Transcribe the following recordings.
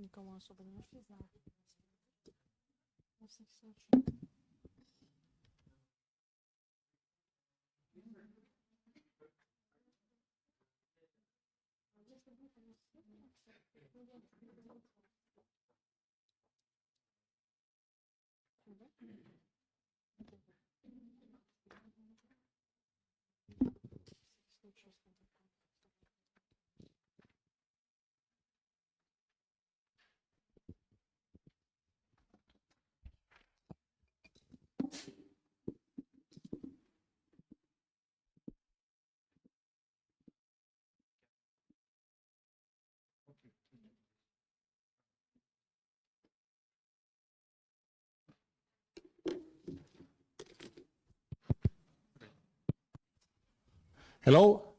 Никому особо не нашли, знаю. На всякий случай. Hello,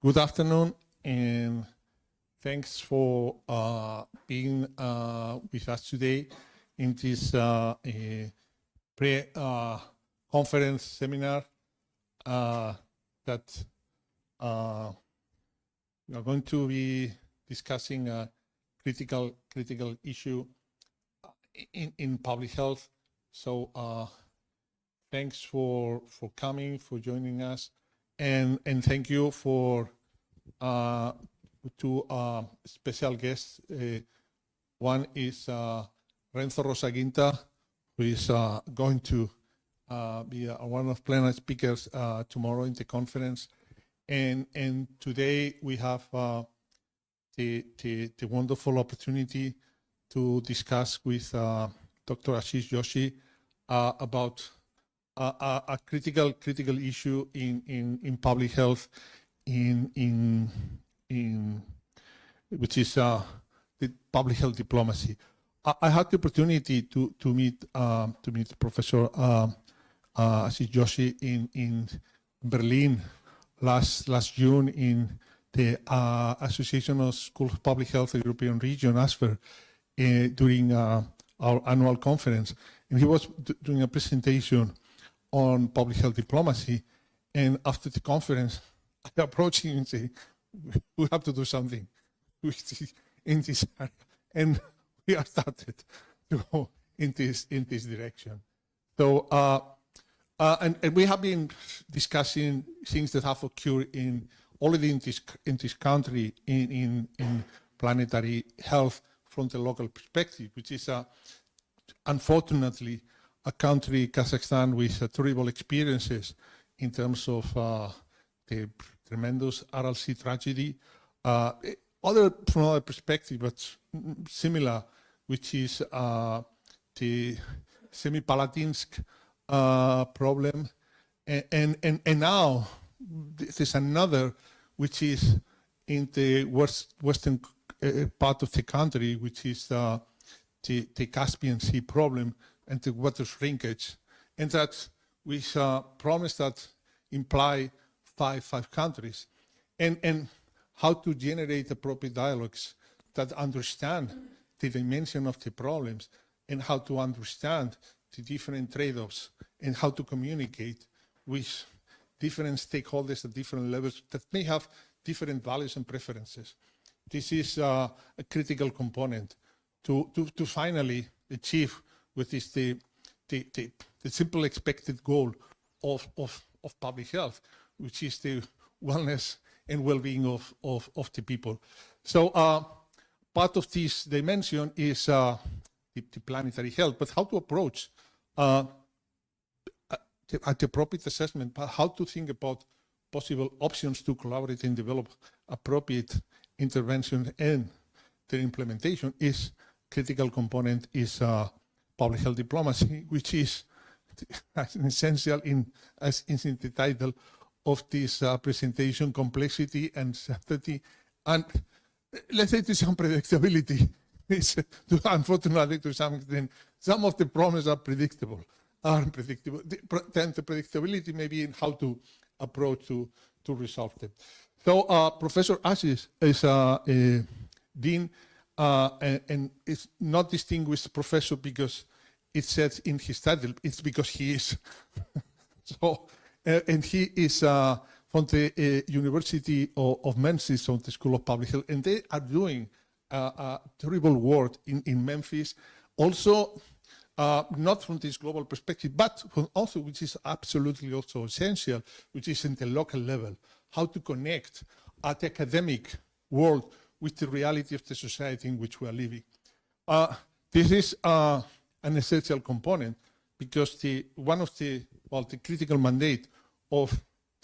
good afternoon, and thanks for being with us today in this pre-conference seminar that we are going to be discussing a critical issue in public health. So thanks for coming, for joining us, and thank you for two special guests. One is Renzo Rosaguinta, who is going to be one of plenary speakers tomorrow in the conference, and today we have the wonderful opportunity to discuss with Dr. Ashish Joshi about a critical issue in public health, which is the public health diplomacy. I had the opportunity to meet Professor Ashish Joshi in Berlin last June in the Association of Schools of Public Health European Region, ASFER, during our annual conference, and he was doing a presentation on public health diplomacy. And after the conference, I approached him and said, we have to do something in this area. And we have started to go in this direction. So, and we have been discussing things that have occurred already in this country in planetary health from the local perspective, which is unfortunately a country, Kazakhstan, with terrible experiences in terms of the tremendous RLC tragedy. From another perspective, but similar, which is the Semipalatinsk problem. And now there's another, which is in the western part of the country, which is the Caspian Sea problem and the water shrinkage, and that with problems that imply five countries, and how to generate appropriate dialogues that understand the dimension of the problems and how to understand the different trade-offs and how to communicate with different stakeholders at different levels that may have different values and preferences. This is a critical component to finally achieve what is the simple expected goal of public health, which is the wellness and well-being of the people. So part of this dimension is the planetary health, but how to approach at the appropriate assessment, but how to think about possible options to collaborate and develop appropriate intervention, and their implementation is critical component is public health diplomacy, which is essential as in the title of this presentation, complexity and uncertainty, and let's say to some unpredictability. Unfortunately, to some extent, some of the problems are predictable, are unpredictable. Then the predictability may be in how to approach to resolve them. So Professor Ashish is a dean, and it's not distinguished professor because it says in his title, it's because he is. So, and he is, from the University of Memphis, from the School of Public Health, and they are doing terrible work in Memphis. Also, not from this global perspective, but from also, which is absolutely also essential, which is in the local level, how to connect at the academic world with the reality of the society in which we are living. This is an essential component because one of the critical mandate of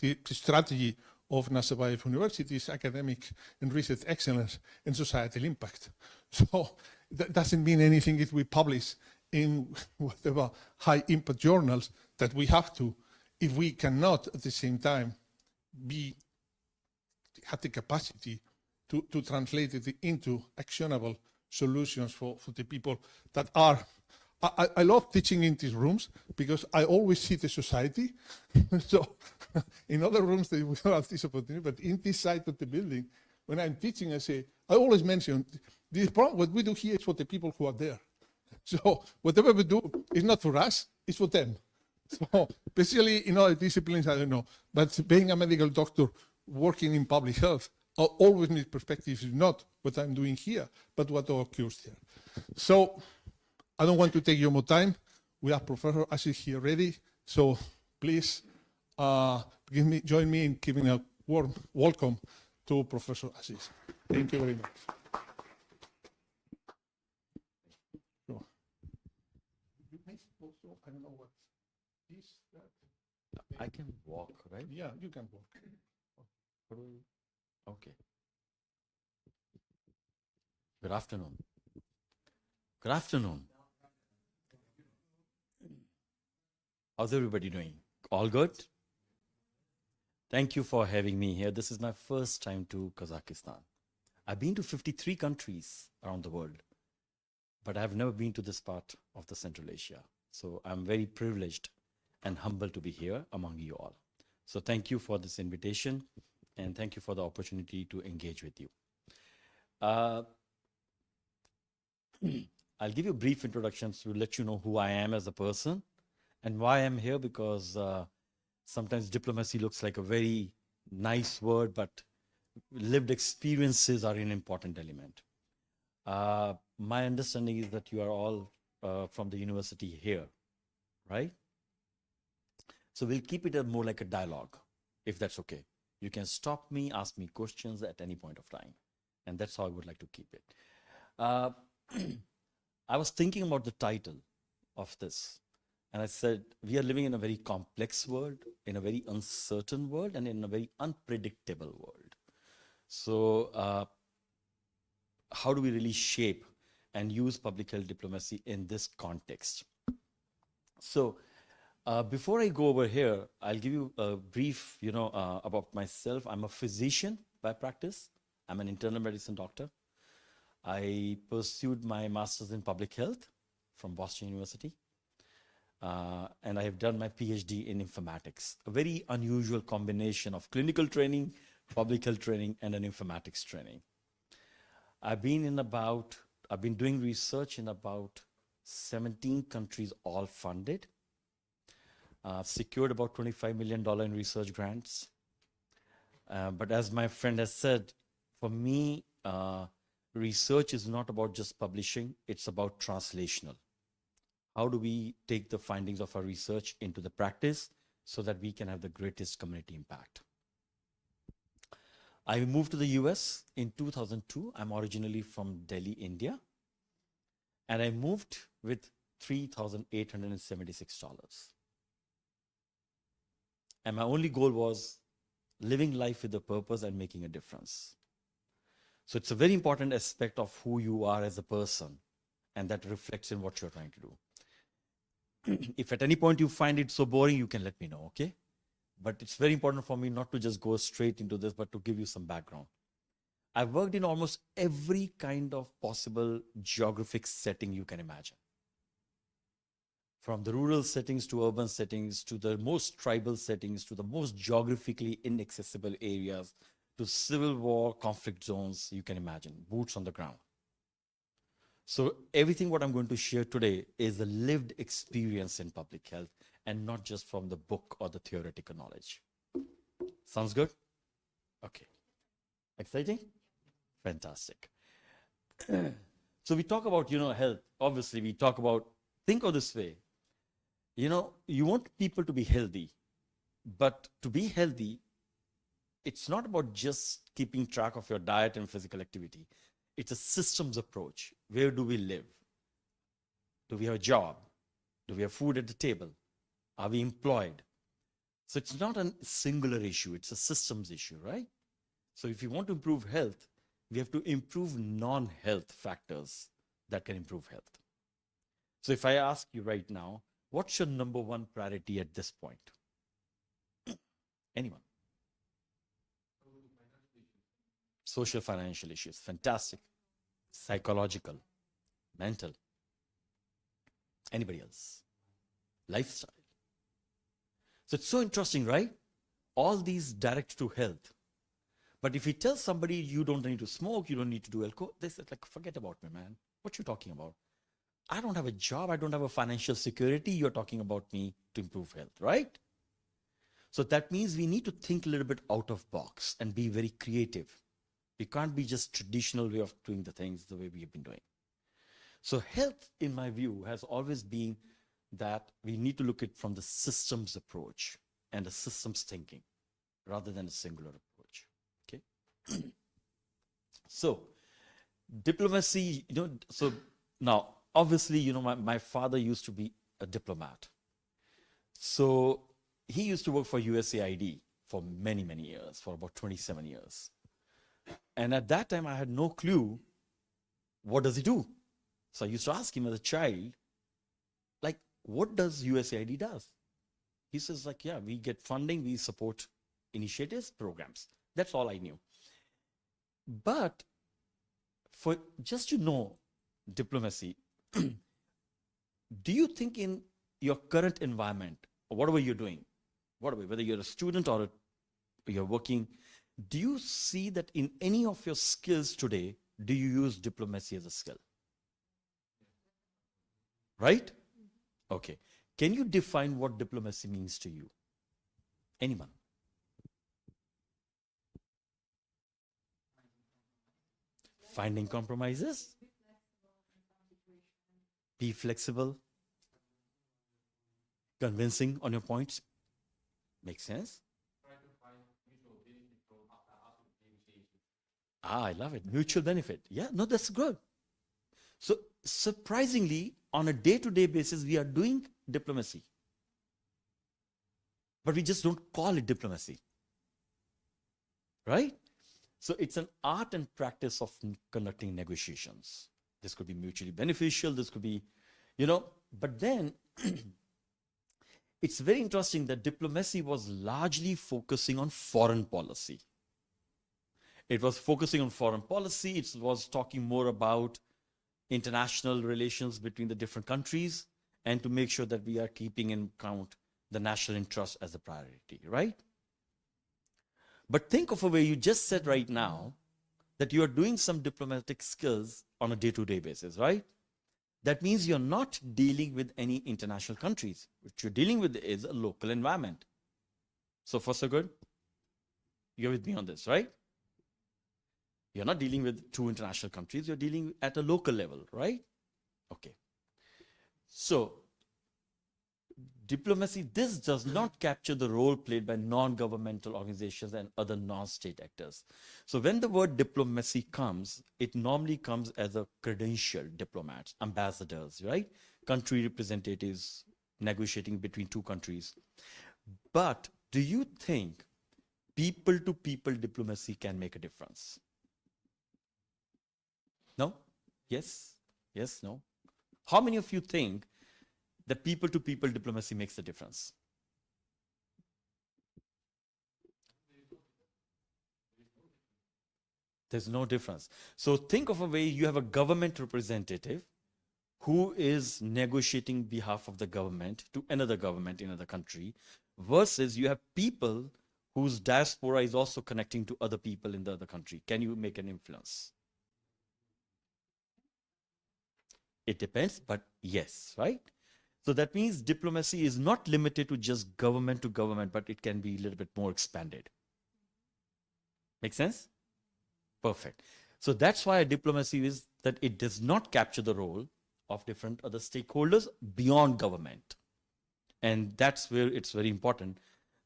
the strategy of Nazarbayev University is academic and research excellence and societal impact. So that doesn't mean anything if we publish in whatever high impact journals that we have to, if we cannot at the same time have the capacity to translate it into actionable solutions for the people that are. I love teaching in these rooms because I always see the society. So in other rooms they will have this opportunity, but in this side of the building, when I'm teaching, I always mention this problem. What we do here is for the people who are there. So whatever we do is not for us, it's for them. So especially in other disciplines, I don't know, but being a medical doctor working in public health, I always need perspective is not what I'm doing here, but what occurs there. So I don't want to take you more time. We have Professor Ashish here ready. So please join me in giving a warm welcome to Professor Ashish. Thank you very much. So, you may also, I don't know what is that. I can walk, right? Yeah, you can walk. Okay. Good afternoon. Good afternoon. How's everybody doing? All good? Thank you for having me here. This is my first time to Kazakhstan. I've been to 53 countries around the world, but I've never been to this part of the Central Asia. So I'm very privileged and humbled to be here among you all. So thank you for this invitation, and thank you for the opportunity to engage with you. I'll give you a brief introduction to let you know who I am as a person and why I'm here, because sometimes diplomacy looks like a very nice word, but lived experiences are an important element. My understanding is that you are all from the university here, right? So we'll keep it more like a dialogue, if that's okay. You can stop me, ask me questions at any point of time. And that's how I would like to keep it. I was thinking about the title of this. And I said, we are living in a very complex world, in a very uncertain world, and in a very unpredictable world. So how do we really shape and use public health diplomacy in this context? So before I go over here, I'll give you a brief, about myself. I'm a physician by practice. I'm an internal medicine doctor. I pursued my master's in public health from Boston University. And I have done my Ph.D. in informatics, a very unusual combination of clinical training, public health training, and an informatics training. I've been doing research in about 17 countries, all funded. Secured about $25 million in research grants. But as my friend has said, for me, research is not about just publishing, it's about translational. How do we take the findings of our research into the practice so that we can have the greatest community impact? I moved to the US in 2002. I'm originally from Delhi, India. And I moved with $3,876. And my only goal was living life with a purpose and making a difference. So it's a very important aspect of who you are as a person, and that reflects in what you're trying to do. If at any point you find it so boring, you can let me know, okay? But it's very important for me not to just go straight into this, but to give you some background. I've worked in almost every kind of possible geographic setting you can imagine. From the rural settings to urban settings, to the most tribal settings, to the most geographically inaccessible areas, to civil war conflict zones you can imagine, boots on the ground. So everything what I'm going to share today is a lived experience in public health and not just from the book or the theoretical knowledge. Sounds good? Okay. Exciting? Fantastic. So we talk about, health. Obviously, we talk about, think of this way. You want people to be healthy, but to be healthy, it's not about just keeping track of your diet and physical activity. It's a systems approach. Where do we live? Do we have a job? Do we have food at the table? Are we employed? So it's not a singular issue. It's a systems issue, right? So if you want to improve health, we have to improve non-health factors that can improve health. So if I ask you right now, what's your number one priority at this point? Anyone? Social financial issues. Fantastic. Psychological. Mental. Anybody else? Lifestyle. So it's so interesting, right? All these direct to health. But if you tell somebody you don't need to smoke, you don't need to do alcohol, they say, like, forget about me, man. What you talking about? I don't have a job. I don't have a financial security. You're talking about me to improve health, right? So that means we need to think a little bit out of box and be very creative. We can't be just traditional way of doing the things the way we have been doing. So health, in my view, has always been that we need to look at from the systems approach and the systems thinking rather than a singular approach. Okay. So diplomacy, so now obviously, my father used to be a diplomat. So he used to work for USAID for many, many years, for about 27 years. And at that time, I had no clue, what does he do? So I used to ask him as a child, like, what does USAID does? He says, like, yeah, we get funding, we support initiatives, programs. That's all I knew. But for just to know diplomacy, do you think in your current environment, or whatever you're doing, whether you're a student or you're working, do you see that in any of your skills today, do you use diplomacy as a skill? Right? Okay. Can you define what diplomacy means to you? Anyone? Finding compromises? Be flexible? Convincing on your points? Makes sense? I love it. Mutual benefit. Yeah, no, that's good. So surprisingly, on a day-to-day basis, we are doing diplomacy. But we just don't call it diplomacy. Right? So it's an art and practice of conducting negotiations. This could be mutually beneficial. This could be, but then it's very interesting that diplomacy was largely focusing on foreign policy. It was focusing on foreign policy. It was talking more about international relations between the different countries and to make sure that we are keeping in count the national interest as a priority, right? But think of a way you just said right now that you are doing some diplomatic skills on a day-to-day basis, right? That means you're not dealing with any international countries. What you're dealing with is a local environment. So far, so good? You're with me on this, right? You're not dealing with two international countries. You're dealing at a local level, right? Okay. So diplomacy, this does not capture the role played by non-governmental organizations and other non-state actors. So when the word diplomacy comes, it normally comes as a credentialed diplomats, ambassadors, right? Country representatives negotiating between two countries. But do you think people-to-people diplomacy can make a difference? No? Yes? Yes? No? How many of you think that people-to-people diplomacy makes a difference? There's no difference. So think of a way you have a government representative who is negotiating behalf of the government to another government in another country versus you have people whose diaspora is also connecting to other people in the other country. Can you make an influence? It depends, but yes, right? So that means diplomacy is not limited to just government to government, but it can be a little bit more expanded. Make sense? Perfect. So that's why diplomacy is that it does not capture the role of different other stakeholders beyond government. And that's where it's very important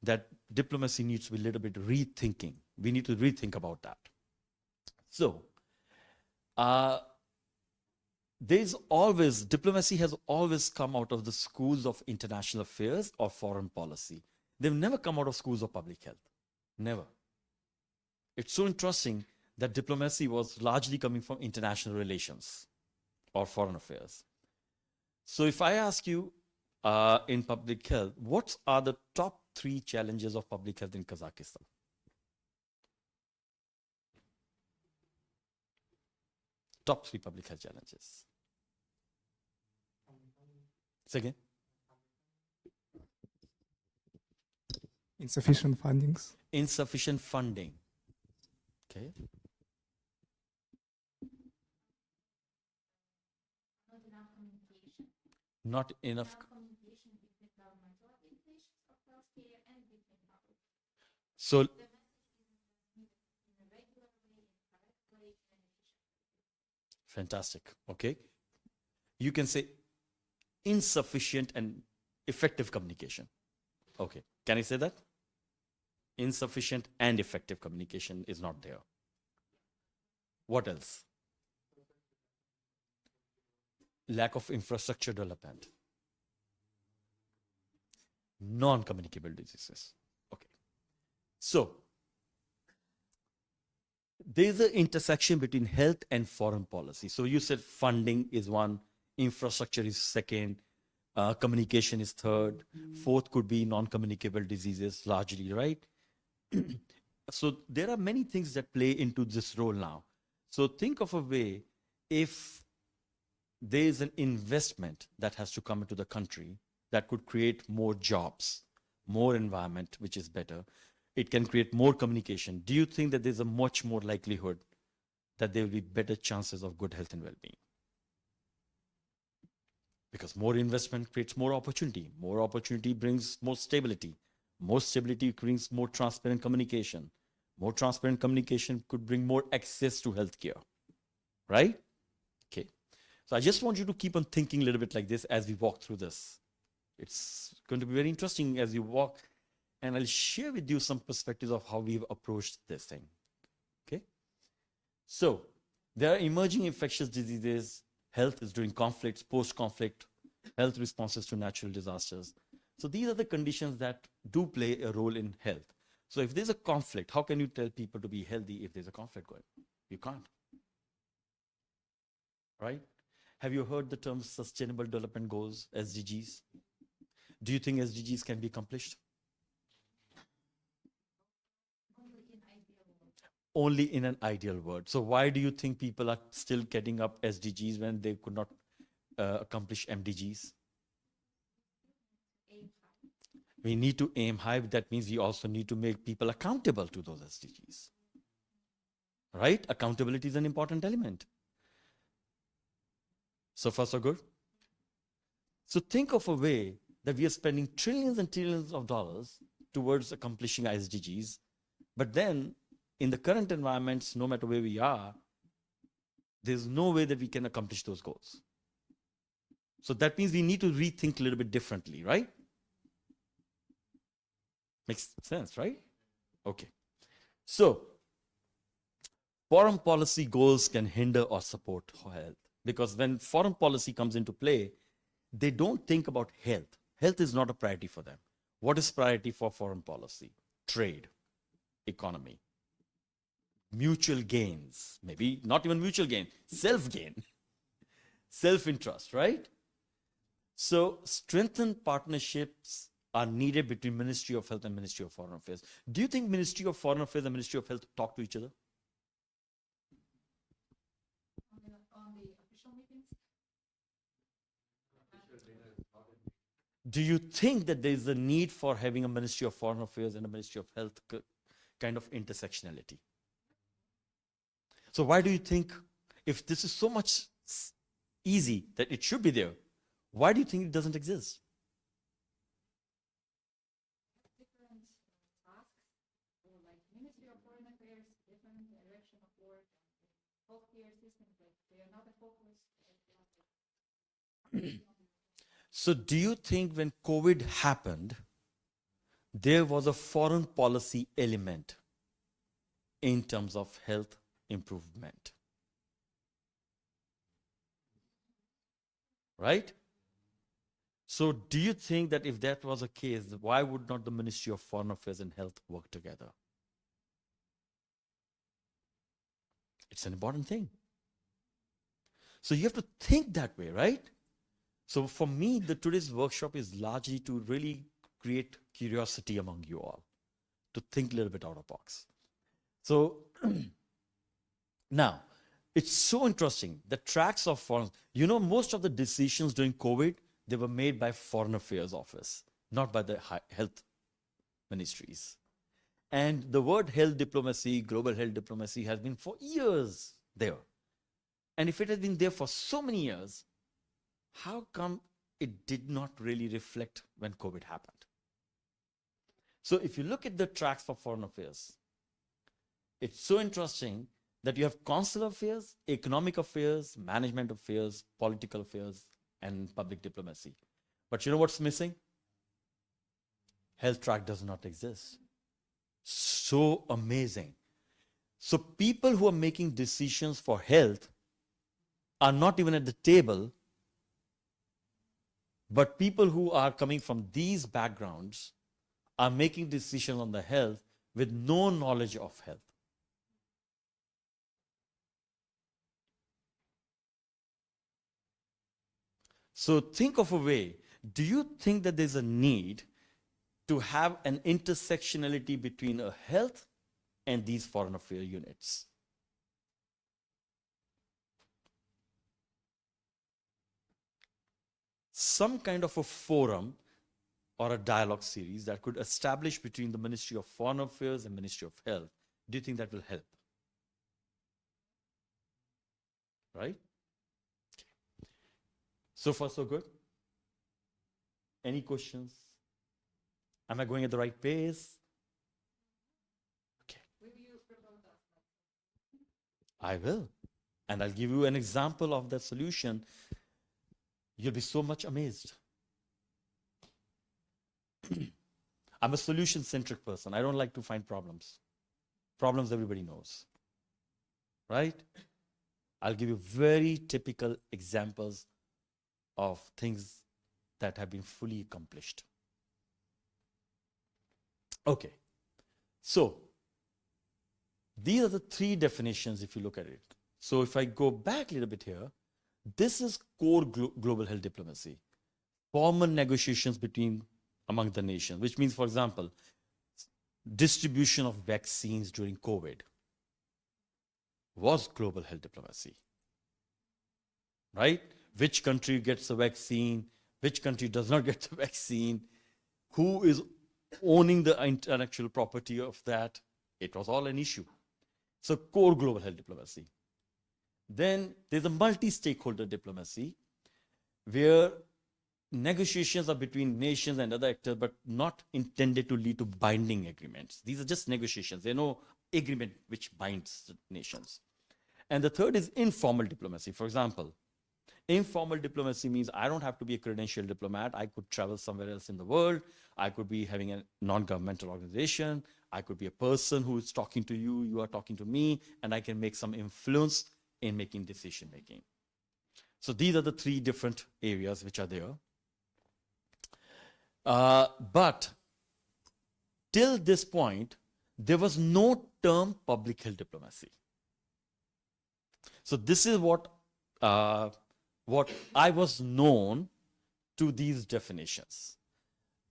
that diplomacy needs to be a little bit rethinking. We need to rethink about that. So, diplomacy has always come out of the schools of international affairs or foreign policy. They've never come out of schools of public health. Never. It's so interesting that diplomacy was largely coming from international relations or foreign affairs. So if I ask you in public health, what are the top 3 challenges of public health in Kazakhstan? Top 3 public health challenges. Say again. Insufficient fundings. Insufficient funding. Okay. Not enough communication between governmental organizations of healthcare and between public. So The message is in a regular way, in correct way, and efficient. fantastic. Okay. You can say insufficient and effective communication. Okay. Can I say that? Insufficient and effective communication is not there. What else? Lack of infrastructure development. Non-communicable diseases. Okay. So, there's an intersection between health and foreign policy. So you said funding is one, infrastructure is second, communication is third, fourth could be non-communicable diseases largely, right? So there are many things that play into this role now. So think of a way, if there is an investment that has to come into the country that could create more jobs, more environment, which is better, it can create more communication. Do you think that there's a much more likelihood that there will be better chances of good health and well-being? Because more investment creates more opportunity. More opportunity brings more stability. More stability brings more transparent communication. More transparent communication could bring more access to healthcare, right? Okay. So I just want you to keep on thinking a little bit like this as we walk through this. It's going to be very interesting as you walk, and I'll share with you some perspectives of how we've approached this thing. Okay. So there are emerging infectious diseases. Health is during conflicts, post-conflict, health responses to natural disasters. So these are the conditions that do play a role in health. So if there's a conflict, how can you tell people to be healthy if there's a conflict going? You can't. Right? Have you heard the term Sustainable Development Goals, SDGs? Do you think SDGs can be accomplished? Only in an ideal world. So why do you think people are still getting up SDGs when they could not accomplish MDGs? We need to aim high. That means we also need to make people accountable to those SDGs. Right? Accountability is an important element. So far, so good? So think of a way that we are spending trillions and trillions of dollars towards accomplishing SDGs, but then in the current environments, no matter where we are, there's no way that we can accomplish those goals. So that means we need to rethink a little bit differently, right? Makes sense, right? Okay. So, foreign policy goals can hinder or support health. Because when foreign policy comes into play, they don't think about health. Health is not a priority for them. What is priority for foreign policy? Trade, economy, mutual gains, maybe not even mutual gain, self-gain, self-interest, right? So strengthened partnerships are needed between Ministry of Health and Ministry of Foreign Affairs. Do you think Ministry of Foreign Affairs and Ministry of Health talk to each other? On the official meetings? Do you think that there is a need for having a Ministry of Foreign Affairs and a Ministry of Health kind of intersectionality? So why do you think, if this is so much easy that it should be there, why do you think it doesn't exist? Different tasks, or like Ministry of Foreign Affairs, So do you think when COVID happened, there was a foreign policy element in terms of health improvement? Right? So do you think that if that was the case, why would not the Ministry of Foreign Affairs and Health work together? It's an important thing. So you have to think that way, right? So for me, today's workshop is largely to really create curiosity among you all, to think a little bit out of the box. So now, it's so interesting. The tracks of foreign, most of the decisions during COVID, they were made by Foreign Affairs Office, not by the health ministries. And the word health diplomacy, global health diplomacy has been for years there. And if it has been there for so many years, how come it did not really reflect when COVID happened? So if you look at the tracks for foreign affairs, it's so interesting that you have consular affairs, economic affairs, management affairs, political affairs, and public diplomacy. But you know what's missing? Health track does not exist. So amazing. So people who are making decisions for health are not even at the table, but people who are coming from these backgrounds are making decisions on the health with no knowledge of health. So think of a way. Do you think that there's a need to have an intersectionality between a health and these foreign affairs units? Some kind of a forum or a dialogue series that could establish between the Ministry of Foreign Affairs and Ministry of Health. Do you think that will help? Right? So far, so good? Any questions? Am I going at the right pace? Okay. I will. And I'll give you an example of that solution. You'll be so much amazed. I'm a solution-centric person. I don't like to find problems. Problems everybody knows. Right? I'll give you very typical examples of things that have been fully accomplished. Okay. So, these are the three definitions if you look at it. So if I go back a little bit here, this is core global health diplomacy. Formal negotiations among the nations, which means, for example, distribution of vaccines during COVID was global health diplomacy. Right? Which country gets the vaccine, which country does not get the vaccine, who is owning the intellectual property of that. It was all an issue. So core global health diplomacy. Then there's a multi-stakeholder diplomacy where negotiations are between nations and other actors, but not intended to lead to binding agreements. These are just negotiations. There's no agreement which binds the nations. And the third is informal diplomacy. For example, informal diplomacy means I don't have to be a credentialed diplomat. I could travel somewhere else in the world. I could be having a non-governmental organization. I could be a person who is talking to you, you are talking to me, and I can make some influence in making decision making. So these are the three different areas which are there. But till this point, there was no term public health diplomacy. So this is what I was known to these definitions.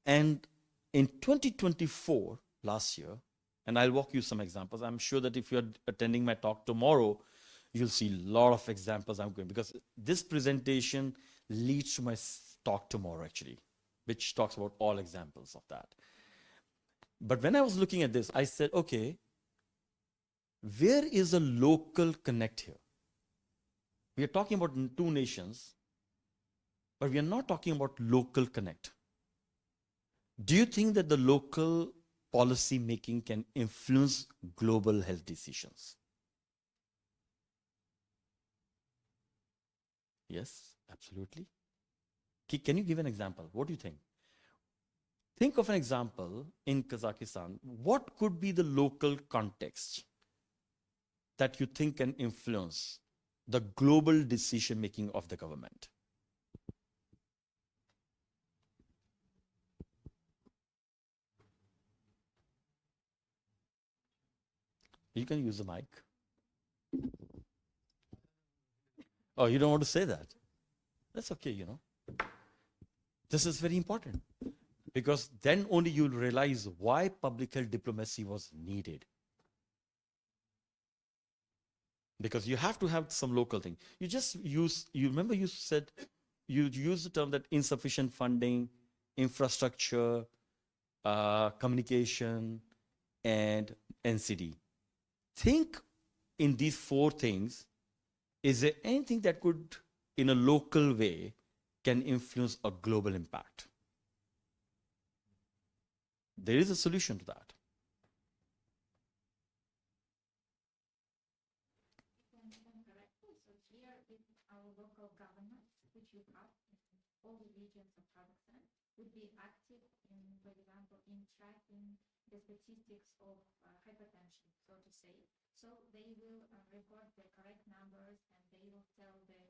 And in 2024, last year, and I'll walk you some examples. I'm sure that if you're attending my talk tomorrow, you'll see a lot of examples I'm going, because this presentation leads to my talk tomorrow actually, which talks about all examples of that. But when I was looking at this, I said, okay, where is a local connect here? We are talking about two nations, but we are not talking about local connect. Do you think that the local policy making can influence global health decisions? Yes, absolutely. Can you give an example? What do you think? Think of an example in Kazakhstan. What could be the local context that you think can influence the global decision making of the government? You can use the mic. Oh, you don't want to say that? That's okay, you know. This is very important because then only you'll realize why public health diplomacy was needed. Because you have to have some local thing. You remember you said, you used the term that insufficient funding, infrastructure, communication, and NCD. Think in these four things, is there anything that could, in a local way, can influence a global impact? There is a solution to that. So here with our local governments, which you have in all the regions of Kazakhstan, would be active in, for example, in tracking the statistics of hypertension, so to say. So they will report the correct numbers and they will tell the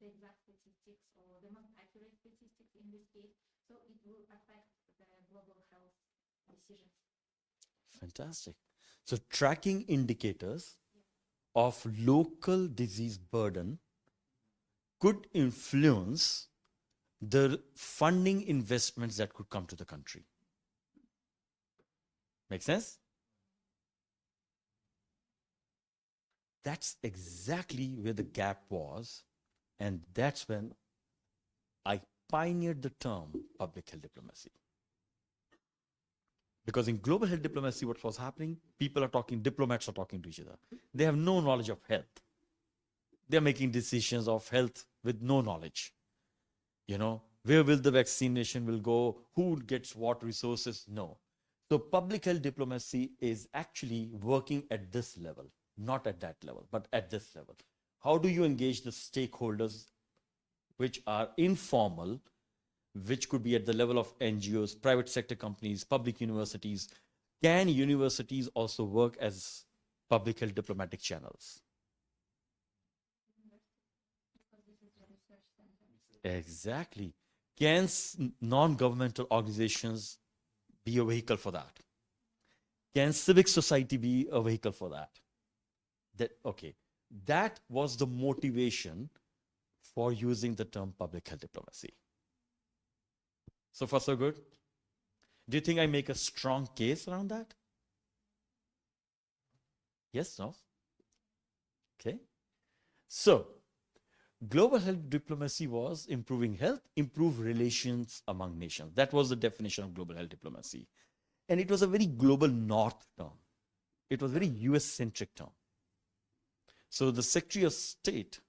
exact statistics or the most accurate statistics in this case. So it will affect the global health decisions. Fantastic. So tracking indicators of local disease burden could influence the funding investments that could come to the country. Make sense? That's exactly where the gap was, and that's when I pioneered the term public health diplomacy. Because in global health diplomacy, what was happening, diplomats are talking to each other. They have no knowledge of health. They're making decisions of health with no knowledge. You know, where will the vaccination will go? Who gets what resources? No. So public health diplomacy is actually working at this level, not at that level, but at this level. How do you engage the stakeholders which are informal, which could be at the level of NGOs, private sector companies, public universities? Can universities also work as public health diplomatic channels? Exactly. Can non-governmental organizations be a vehicle for that? Can civic society be a vehicle for that? That was the motivation for using the term public health diplomacy. So far, so good? Do you think I make a strong case around that? Yes, no? Okay. So, global health diplomacy was improving health, improve relations among nations. That was the definition of global health diplomacy. And it was a very global north term. It was a very US-centric term. So the Secretary of State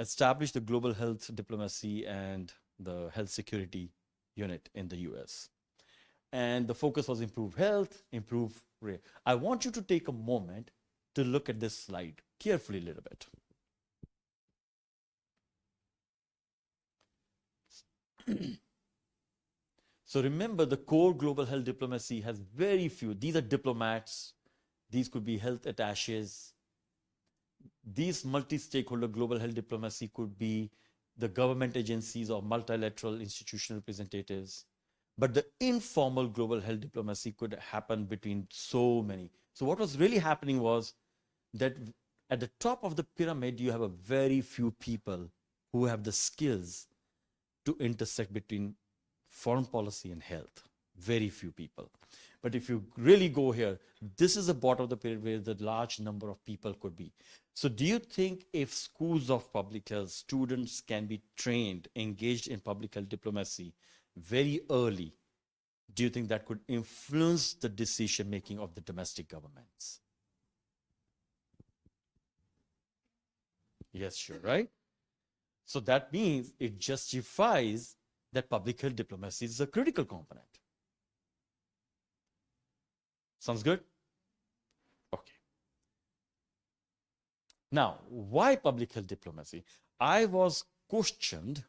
established the global health diplomacy and the health security unit in the US. And the focus was improve health, improve. I want you to take a moment to look at this slide carefully a little bit. So remember, the core global health diplomacy has very few. These are diplomats. These could be health attaches. These multi-stakeholder global health diplomacy could be the government agencies or multilateral institutional representatives. But the informal global health diplomacy could happen between so many. So what was really happening was that at the top of the pyramid, you have a very few people who have the skills to intersect between foreign policy and health. Very few people. But if you really go here, this is the bottom of the pyramid where the large number of people could be. So do you think if schools of public health students can be trained, engaged in public health diplomacy very early, do you think that could influence the decision making of the domestic governments? Yes, sure, right? So that means it justifies that public health diplomacy is a critical component. Sounds good? Okay. Now, why public health diplomacy? I was questioned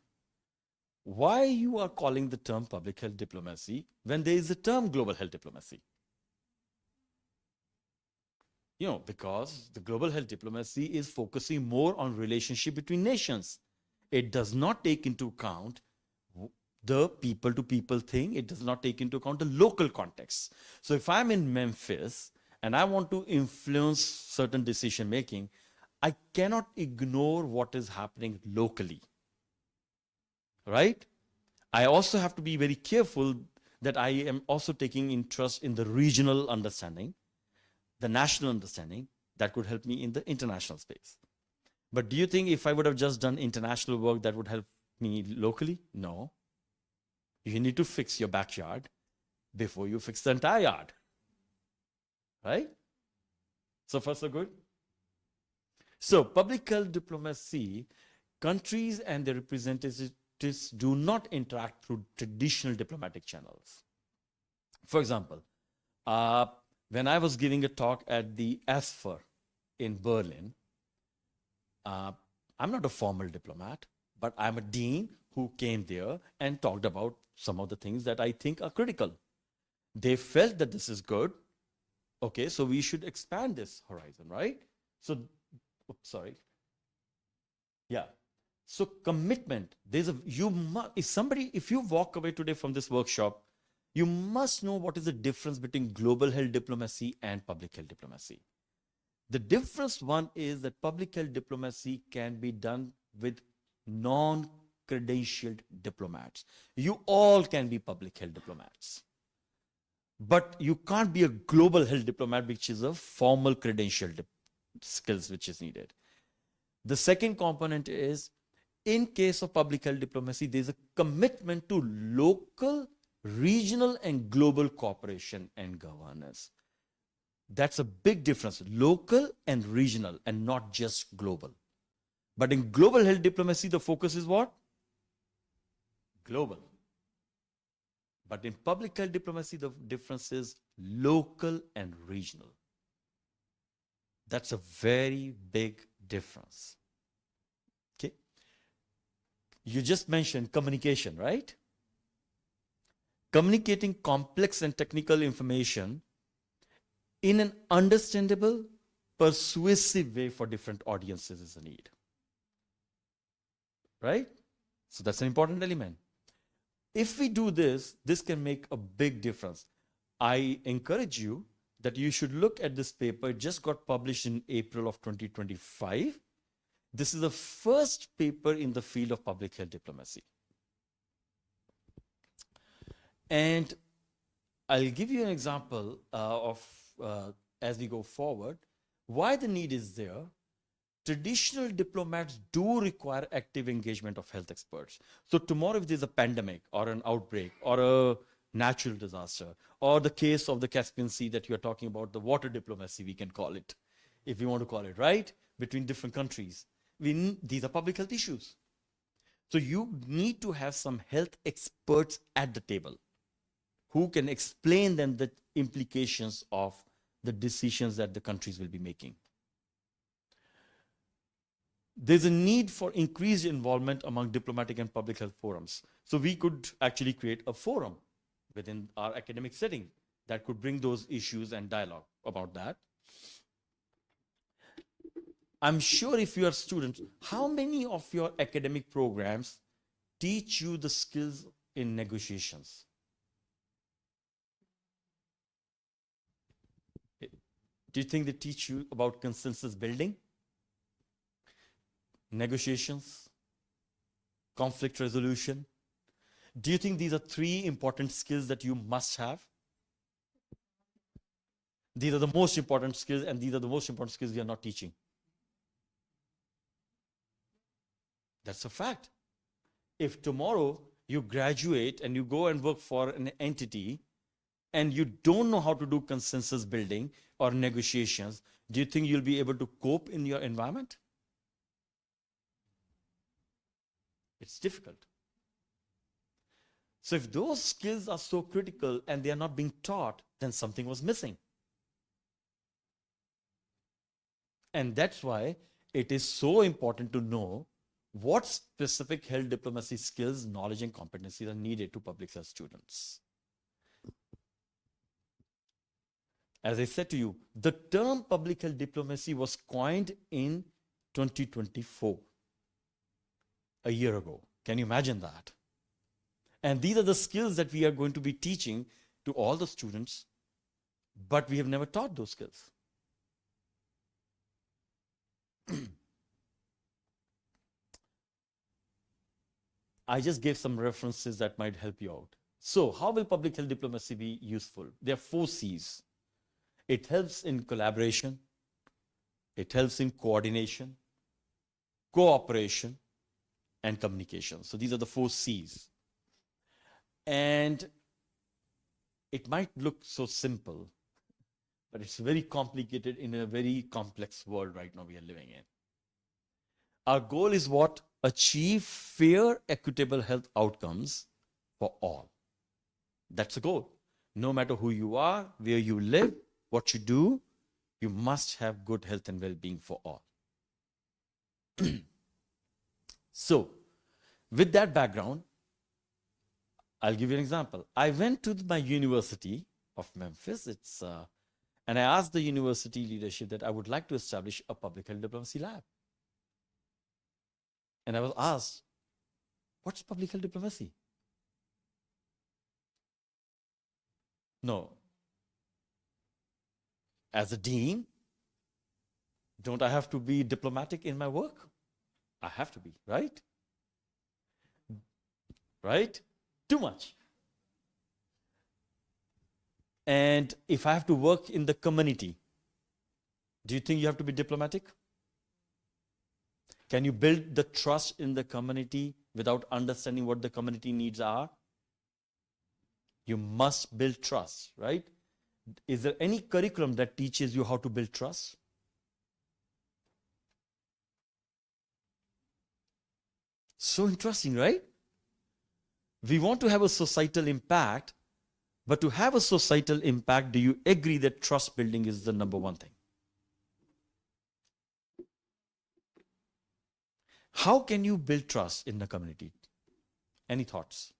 why you are calling the term public health diplomacy when there is a term global health diplomacy. You know, because the global health diplomacy is focusing more on relationship between nations. It does not take into account the people to people thing. It does not take into account the local context. So if I'm in Memphis and I want to influence certain decision making, I cannot ignore what is happening locally, right? I also have to be very careful that I am also taking interest in the regional understanding, the national understanding that could help me in the international space. But do you think if I would have just done international work, that would help me locally? No. You need to fix your backyard before you fix the entire yard, right? So far, so good. So public health diplomacy, countries and their representatives do not interact through traditional diplomatic channels. For example, when I was giving a talk at the ASFR in Berlin, I'm not a formal diplomat, but I'm a dean who came there and talked about some of the things that I think are critical. They felt that this is good. Okay, so we should expand this horizon, right? So, oops, sorry. Yeah. So commitment, there's a, you must, if you walk away today from this workshop, you must know what is the difference between global health diplomacy and public health diplomacy. The difference one is that public health diplomacy can be done with non-credentialed diplomats. You all can be public health diplomats. But you can't be a global health diplomat, which is a formal credentialed skills which is needed. The second component is, in case of public health diplomacy, there's a commitment to local, regional, and global cooperation and governance. That's a big difference, local and regional, and not just global. But in global health diplomacy, the focus is what? Global. But in public health diplomacy, the difference is local and regional. That's a very big difference. Okay. You just mentioned communication, right? Communicating complex and technical information in an understandable, persuasive way for different audiences is a need. Right? So that's an important element. If we do this, this can make a big difference. I encourage you that you should look at this paper. It just got published in April of 2025. This is the first paper in the field of public health diplomacy. And I'll give you an example as we go forward, why the need is there. Traditional diplomats do require active engagement of health experts. So tomorrow, if there's a pandemic or an outbreak or a natural disaster, or the case of the Caspian Sea that you're talking about, the water diplomacy, we can call it, if we want to call it, right? Between different countries. These are public health issues. So you need to have some health experts at the table who can explain them the implications of the decisions that the countries will be making. There's a need for increased involvement among diplomatic and public health forums. So we could actually create a forum within our academic setting that could bring those issues and dialogue about that. I'm sure if you are students, how many of your academic programs teach you the skills in negotiations? Do you think they teach you about consensus building, negotiations, conflict resolution? Do you think these are three important skills that you must have? These are the most important skills, and these are the most important skills we are not teaching. That's a fact. If tomorrow you graduate and you go and work for an entity and you don't know how to do consensus building or negotiations, do you think you'll be able to cope in your environment? It's difficult. So if those skills are so critical and they are not being taught, then something was missing. And that's why it is so important to know what specific health diplomacy skills, knowledge, and competencies are needed to public health students. As I said to you, the term public health diplomacy was coined in 2024, a year ago. Can you imagine that? And these are the skills that we are going to be teaching to all the students, but we have never taught those skills. I just gave some references that might help you out. So, how will public health diplomacy be useful? There are 4 C's. It helps in collaboration, it helps in coordination, cooperation, and communication. So, these are the 4 C's. And it might look so simple, but it's very complicated in a very complex world right now we are living in. Our goal is what? Achieve fair, equitable health outcomes for all. That's the goal. No matter who you are, where you live, what you do, you must have good health and well-being for all. So, with that background, I'll give you an example. I went to my university of Memphis, and I asked the university leadership that I would like to establish a public health diplomacy lab. And I was asked, what's public health diplomacy? No. As a dean, don't I have to be diplomatic in my work? I have to be, right? Right? Too much. And if I have to work in the community, do you think you have to be diplomatic? Can you build the trust in the community without understanding what the community needs are? You must build trust, right? Is there any curriculum that teaches you how to build trust? So interesting, right? We want to have a societal impact, but to have a societal impact, do you agree that trust building is the number one thing? How can you build trust in the community? Any thoughts?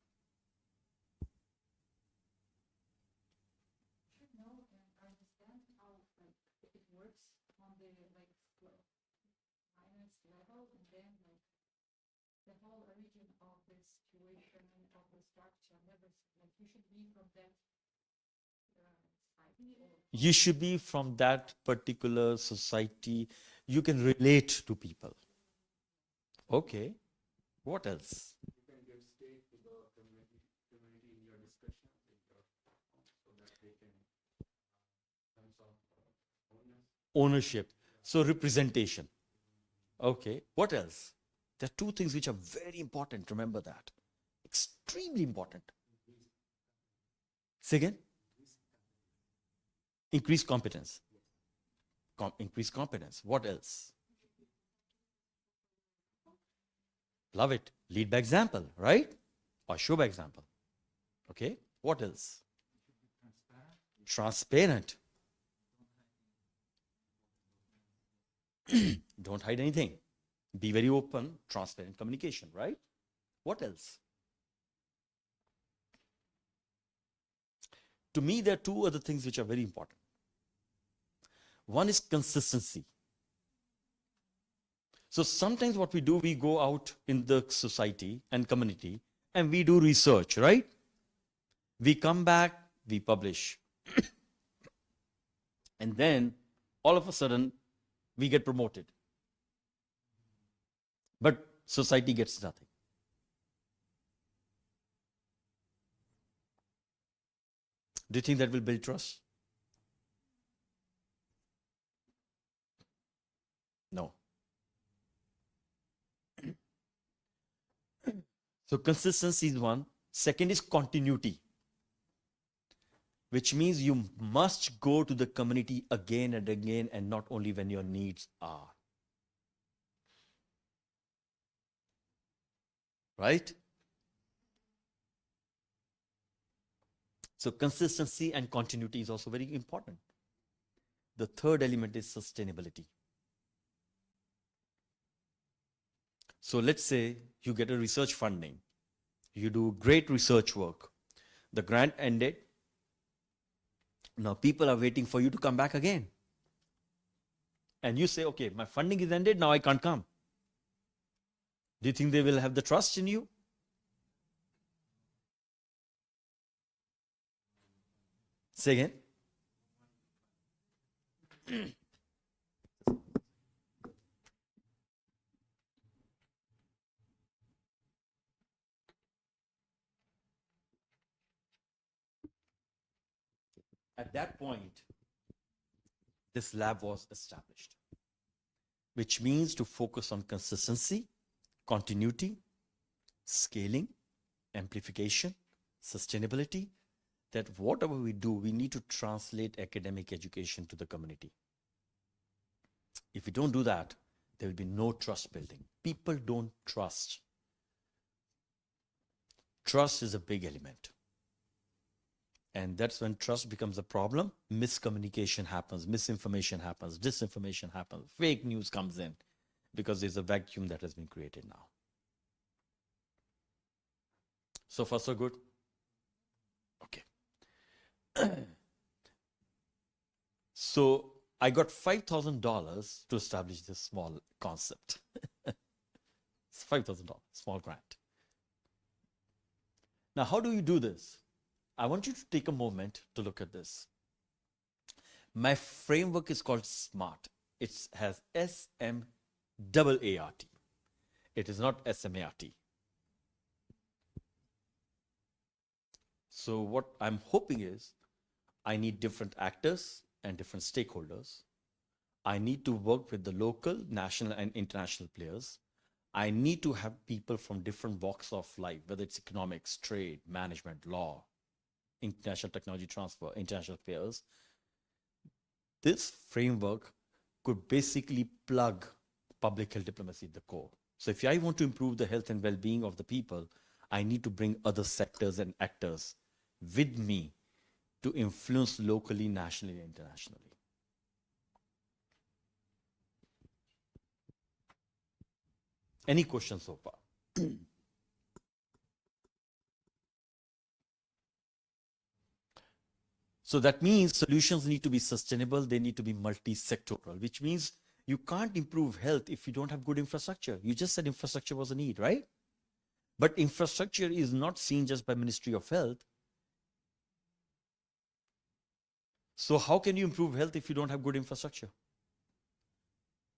Should know and understand how it works on the finance level, and then the whole origin of the situation, of the structure, and everything. You should be from that society, or You should be from that particular society. You can relate to people. Okay. What else? You can give stake to the community in your discussion, so that they can sense of Ownership. So representation. Okay. What else? There are 2 things which are very important. Remember that. Extremely important. Say again? Increase competence. Increase competence. What else? Love it. Lead by example, right? Or show by example. Okay. What else? Transparent. Don't hide anything. Be very open, transparent communication, right? What else? To me, there are 2 other things which are very important. One is consistency. So sometimes what we do, we go out in the society and community and we do research, right? We come back, we publish. And then all of a sudden, we get promoted. But society gets nothing. Do you think that will build trust? No. So consistency is one. Second is continuity, which means you must go to the community again and again, and not only when your needs are. Right? So consistency and continuity is also very important. The third element is sustainability. So let's say you get a research funding. You do great research work. The grant ended. Now people are waiting for you to come back again. And you say, okay, my funding is ended, now I can't come. Do you think they will have the trust in you? Say again. At that point, this lab was established, which means to focus on consistency, continuity, scaling, amplification, sustainability, that whatever we do, we need to translate academic education to the community. If we don't do that, there will be no trust building. People don't trust. Trust is a big element. And that's when trust becomes a problem. Miscommunication happens, misinformation happens, disinformation happens, fake news comes in because there's a vacuum that has been created now. So far, so good? Okay. So I got $5,000 to establish this small concept. It's $5,000, small grant. Now, how do you do this? I want you to take a moment to look at this. My framework is called SMART. It has S-M-A-A-R-T. It is not S-M-A-R-T. So what I'm hoping is I need different actors and different stakeholders. I need to work with the local, national, and international players. I need to have people from different walks of life, whether it's economics, trade, management, law, international technology transfer, international affairs. This framework could basically plug public health diplomacy at the core. So if I want to improve the health and well-being of the people, I need to bring other sectors and actors with me to influence locally, nationally, and internationally. Any questions so far? So that means solutions need to be sustainable, they need to be multi-sectoral, which means you can't improve health if you don't have good infrastructure. You just said infrastructure was a need, right? But infrastructure is not seen just by Ministry of Health. So how can you improve health if you don't have good infrastructure?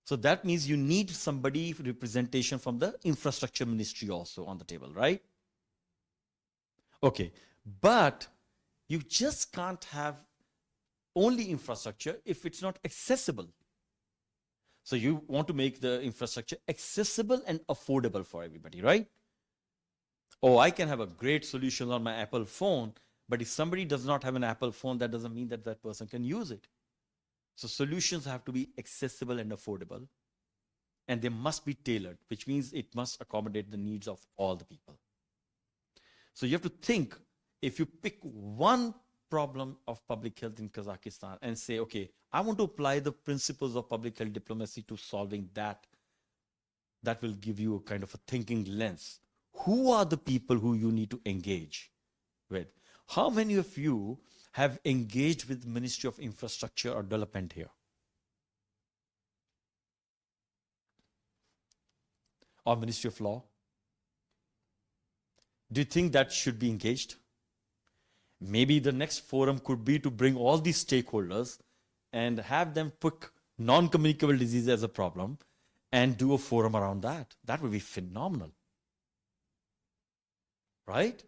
So that means you need somebody representation from the infrastructure ministry also on the table, right? Okay, but you just can't have only infrastructure if it's not accessible. So you want to make the infrastructure accessible and affordable for everybody, right? Oh, I can have a great solution on my Apple phone, but if somebody does not have an Apple phone, that doesn't mean that that person can use it. So solutions have to be accessible and affordable, and they must be tailored, which means it must accommodate the needs of all the people. So you have to think, if you pick one problem of public health in Kazakhstan and say, okay, I want to apply the principles of public health diplomacy to solving that, that will give you a kind of a thinking lens. Who are the people who you need to engage with? How many of you have engaged with Ministry of Infrastructure or Development here? Or Ministry of Law? Do you think that should be engaged? Maybe the next forum could be to bring all these stakeholders and have them pick non-communicable disease as a problem and do a forum around that. That would be phenomenal. Right?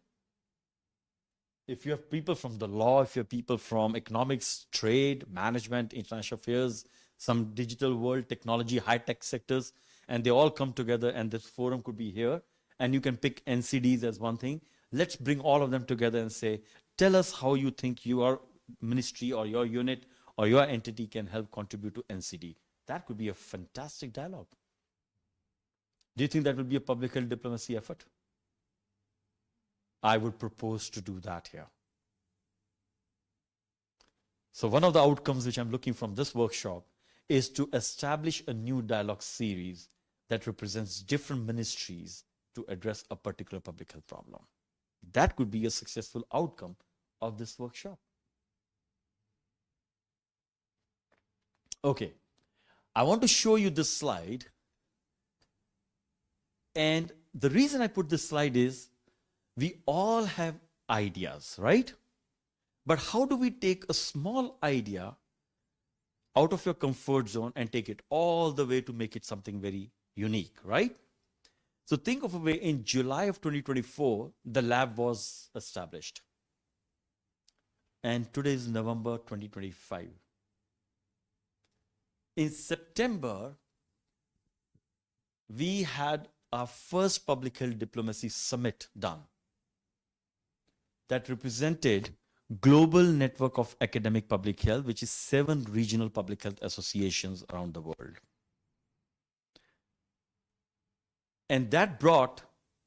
If you have people from the law, if you have people from economics, trade, management, international affairs, some digital world, technology, high-tech sectors, and they all come together, and this forum could be here, and you can pick NCDs as one thing. Let's bring all of them together and say, tell us how you think your ministry or your unit or your entity can help contribute to NCD. That could be a fantastic dialogue. Do you think that will be a public health diplomacy effort? I would propose to do that here. So one of the outcomes which I'm looking from this workshop is to establish a new dialogue series that represents different ministries to address a particular public health problem. That could be a successful outcome of this workshop. Okay, I want to show you this slide. And the reason I put this slide is we all have ideas, right? But how do we take a small idea out of your comfort zone and take it all the way to make it something very unique, right? So think of a way in July of 2024, the lab was established. And today is November 2025. In September, we had our first public health diplomacy summit done that represented global network of academic public health, which is 7 regional public health associations around the world. And that brought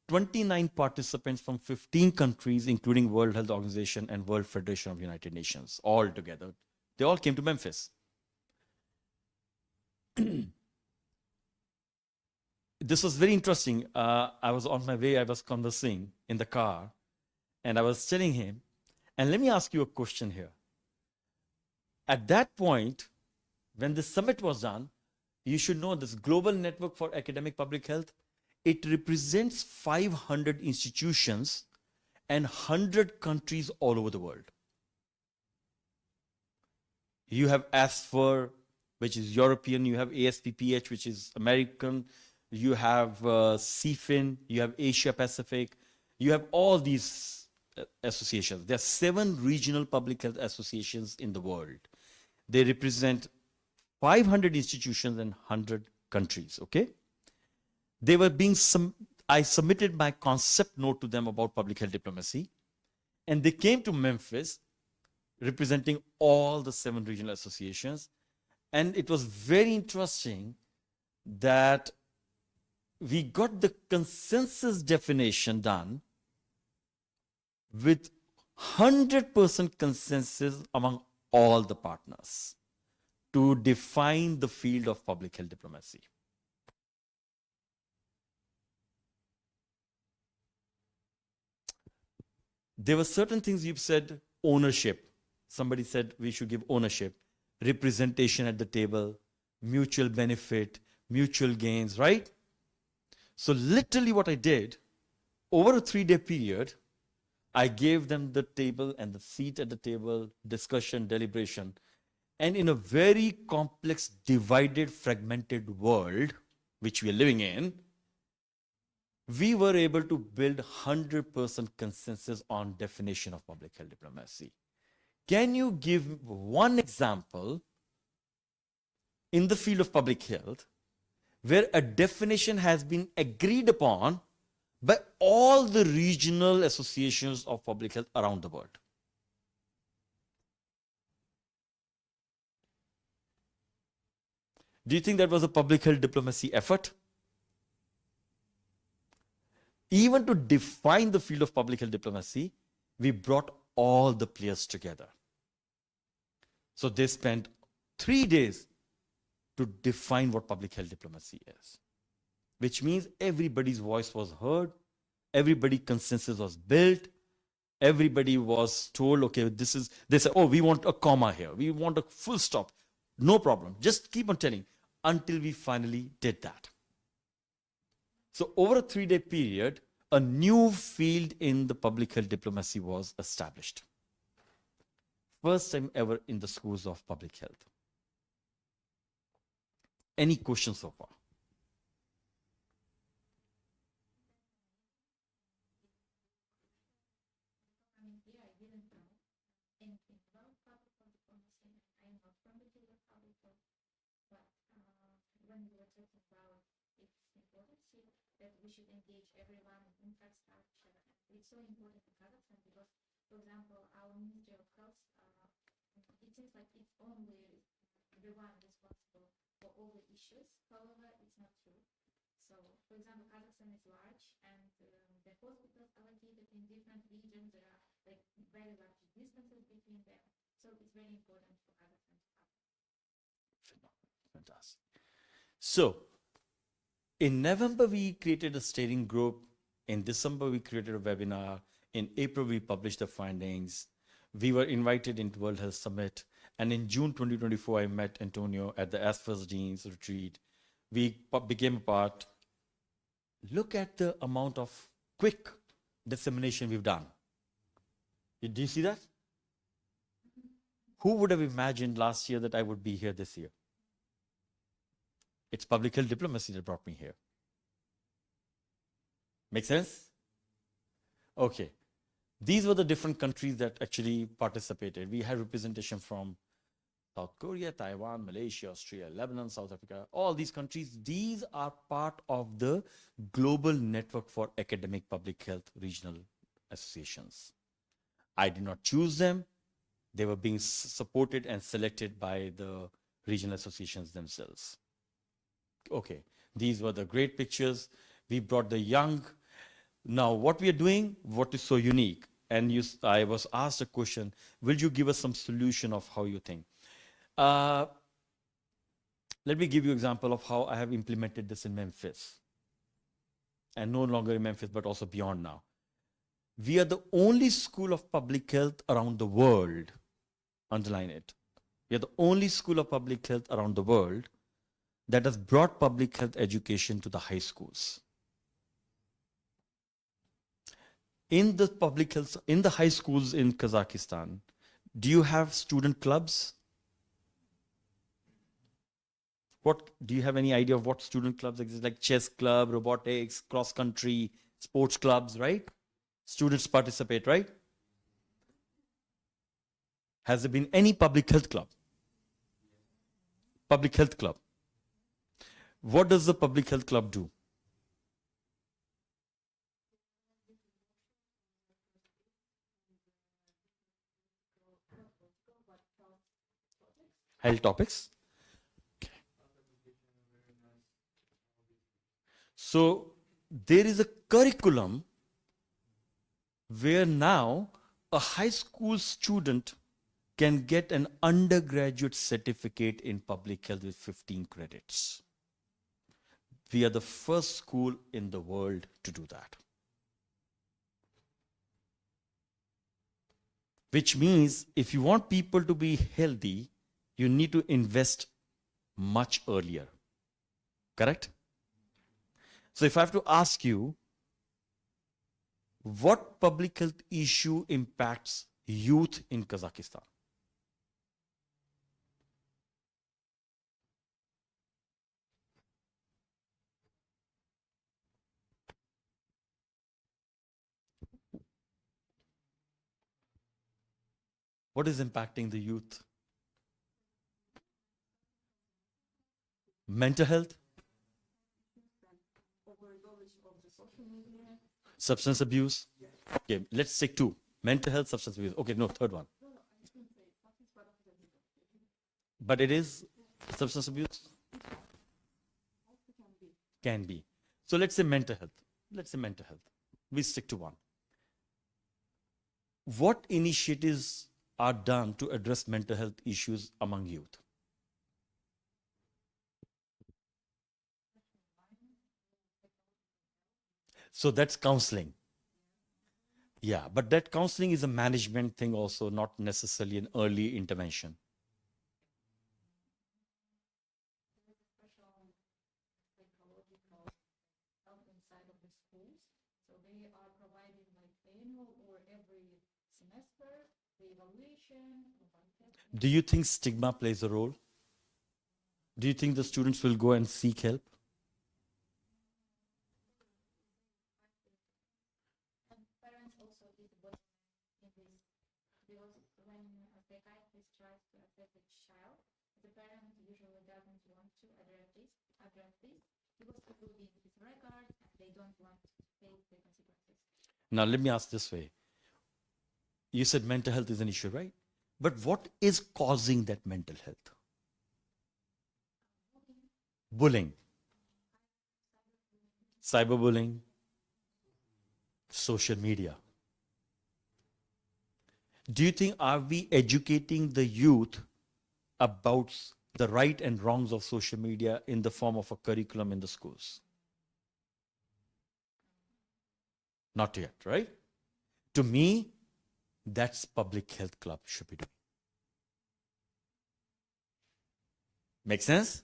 29 participants from 15 countries, including World Health Organization and World Federation of United Nations, all together. They all came to Memphis. This was very interesting. I was on my way, I was conversing in the car, and I was telling him, and let me ask you a question here. At that point, when the summit was done, you should know this Global Network for Academic Public Health, it represents 500 institutions and 100 countries all over the world. You have ASFR, which is European, you have ASPPH, which is American, you have CFIN, you have Asia Pacific, you have all these associations. There are 7 regional public health associations in the world. They represent 500 institutions and 100 countries, okay? They were being, I submitted my concept note to them about public health diplomacy, and they came to Memphis representing all the 7 regional associations. And it was very interesting that we got the consensus definition done with 100% consensus among all the partners to define the field of public health diplomacy. There were certain things you've said, ownership. Somebody said we should give ownership, representation at the table, mutual benefit, mutual gains, right? So literally what I did, over a 3-day period, I gave them the table and the seat at the table, discussion, deliberation. And in a very complex, divided, fragmented world, which we are living in, we were able to build 100% consensus on definition of public health diplomacy. Can you give one example in the field of public health where a definition has been agreed upon by all the regional associations of public health around the world? Do you think that was a public health diplomacy effort? Even to define the field of public health diplomacy, we brought all the players together. So they spent 3 days to define what public health diplomacy is, which means everybody's voice was heard, everybody's consensus was built, everybody was told, okay, this is, they said, oh, we want a comma here, we want a full stop. No problem, just keep on telling until we finally did that. So over a 3-day period, a new field in the public health diplomacy was established. First time ever in the schools of public health. Any questions so far? Here I didn't know anything about public health diplomacy. I am not from the field of public health, but when we were talking about its importance here, that we should engage everyone in infrastructure. It's so important in Kazakhstan because, for example, our Ministry of Health, it seems like it's only the one responsible for all the issues. However, it's not true. So, for example, Kazakhstan is large, and the hospitals are located in different regions. There are like very large distances between them. So it's very important for Kazakhstan to have. Fantastic. So, In November, we created a steering group. In December, we created a webinar. In April, we published the findings. We were invited into World Health Summit. And in June 2024, I met Antonio at the ASFA's Dean's retreat. We became a part. Look at the amount of quick dissemination we've done. Did you see that? Who would have imagined last year that I would be here this year? It's public health diplomacy that brought me here. Make sense? Okay. These were the different countries that actually participated. We had representation from South Korea, Taiwan, Malaysia, Australia, Lebanon, South Africa, all these countries. These are part of the global network for academic public health regional associations. I did not choose them. They were being supported and selected by the regional associations themselves. Okay, these were the great pictures. We brought the young. Now, what we are doing, what is so unique? And I was asked a question, will you give us some solution of how you think? Let me give you an example of how I have implemented this in Memphis. And no longer in Memphis, but also beyond now. We are the only school of public health around the world. Underline it. We are the only school of public health around the world that has brought public health education to the high schools. In the public health, in the high schools in Kazakhstan, do you have student clubs? What do you have any idea of what student clubs exist? Like chess club, robotics, cross country, sports clubs, right? Students participate, right? Has there been any public health club? Public health club. What does the public health club do? Health topics. Okay. So there is a curriculum where now a high school student can get an undergraduate certificate in public health with 15 credits. We are the first school in the world to do that. Which means if you want people to be healthy, you need to invest much earlier. Correct? So if I have to ask you, what public health issue impacts youth in Kazakhstan? What is impacting the youth? Mental health? Substance abuse? Okay, let's take two. Mental health, substance abuse. Okay, no, third one. But it is substance abuse? Can be. So let's say mental health. Let's say mental health. We stick to one. What initiatives are done to address mental health issues among youth? So that's counseling. Yeah, but that counseling is a management thing also, not necessarily an early intervention. Inside of the schools, so they are providing like annual or every semester the evaluation. Do you think stigma plays a role? Do you think the students will go and seek help? And parents also is what in this, because when a psychiatrist tries to assess a child, the parent usually doesn't want to address this because it will be in his record and they don't want to face the consequences. Now let me ask this way. You said mental health is an issue, right? But what is causing that mental health? Bullying. Cyberbullying. Social media. Do you think, are we educating the youth about the right and wrongs of social media in the form of a curriculum in the schools? Not yet, right? To me, that's public health club should be doing. Make sense?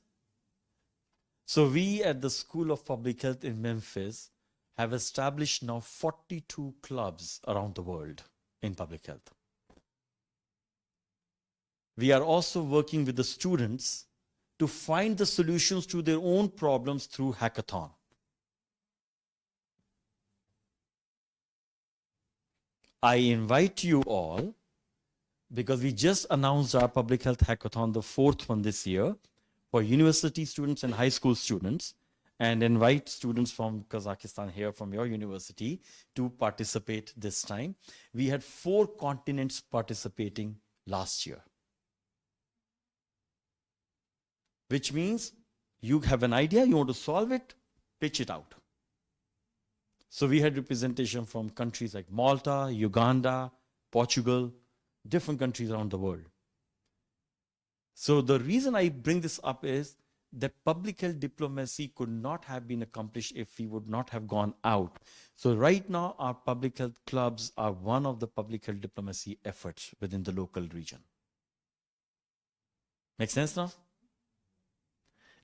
So we at the School of Public Health in Memphis have established now 42 clubs around the world in public health. We are also working with the students to find the solutions to their own problems through hackathon. I invite you all, because we just announced our public health hackathon, the 4th one this year, for university students and high school students, and invite students from Kazakhstan here from your university to participate this time. We had 4 continents participating last year, which means you have an idea, you want to solve it, pitch it out. So we had representation from countries like Malta, Uganda, Portugal, different countries around the world. So the reason I bring this up is that public health diplomacy could not have been accomplished if we would not have gone out. So right now, our public health clubs are one of the public health diplomacy efforts within the local region. Make sense now?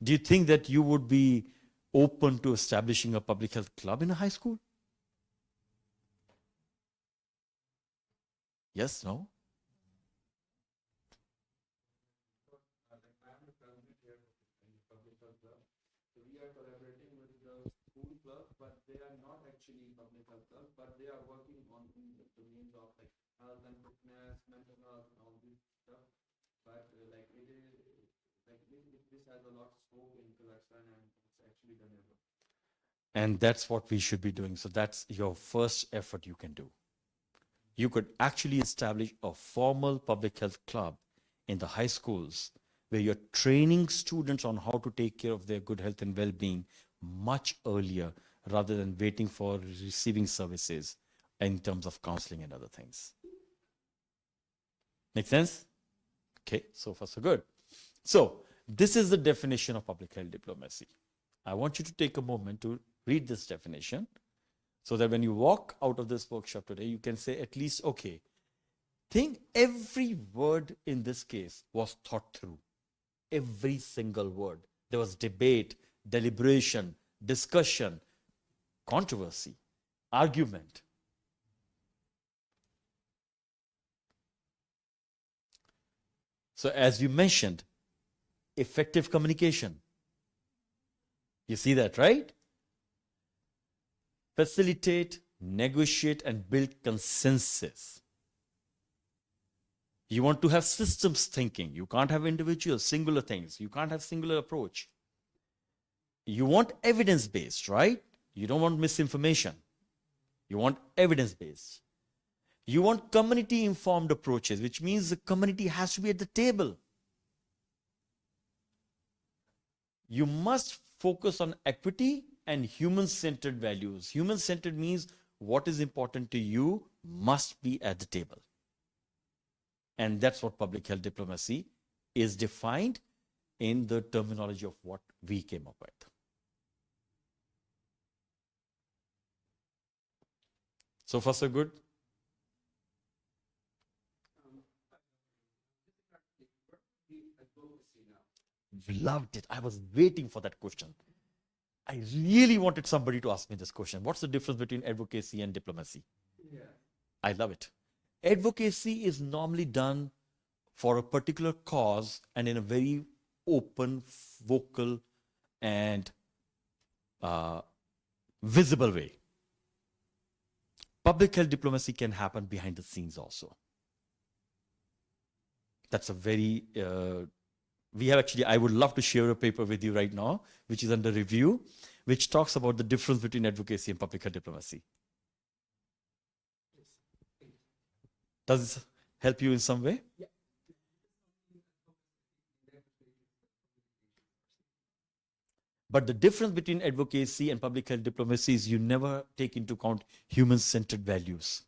Do you think that you would be open to establishing a public health club in a high school? Yes, no? We are collaborating with the school club, but they are not actually public health club, but they are working on the domains of like health and fitness, mental health, and all this stuff. But like it is like this has a lot of scope in Kazakhstan, and it's actually done ever. And that's what we should be doing. So that's your first effort you can do. You could actually establish a formal public health club in the high schools where you're training students on how to take care of their good health and well-being much earlier rather than waiting for receiving services in terms of counseling and other things. Make sense? Okay, so far so good. So this is the definition of public health diplomacy. I want you to take a moment to read this definition so that when you walk out of this workshop today, you can say at least, okay, think every word in this case was thought through. Every single word. There was debate, deliberation, discussion, controversy, argument. So as you mentioned, effective communication. You see that, right? Facilitate, negotiate, and build consensus. You want to have systems thinking. You can't have individual, singular things. You can't have singular approach. You want evidence-based, right? You don't want misinformation. You want evidence-based. You want community-informed approaches, which means the community has to be at the table. You must focus on equity and human-centered values. Human-centered means what is important to you must be at the table. And that's what public health diplomacy is defined in the terminology of what we came up with. So far, so good? Loved it. I was waiting for that question. I really wanted somebody to ask me this question. What's the difference between advocacy and diplomacy? Yeah. I love it. Advocacy is normally done for a particular cause and in a very open, vocal, and visible way. Public health diplomacy can happen behind the scenes also. That's a very, we have actually, I would love to share a paper with you right now, which is under review, which talks about the difference between advocacy and public health diplomacy. Does this help you in some way? Yeah. But the difference between advocacy and public health diplomacy is you never take into account human-centered values.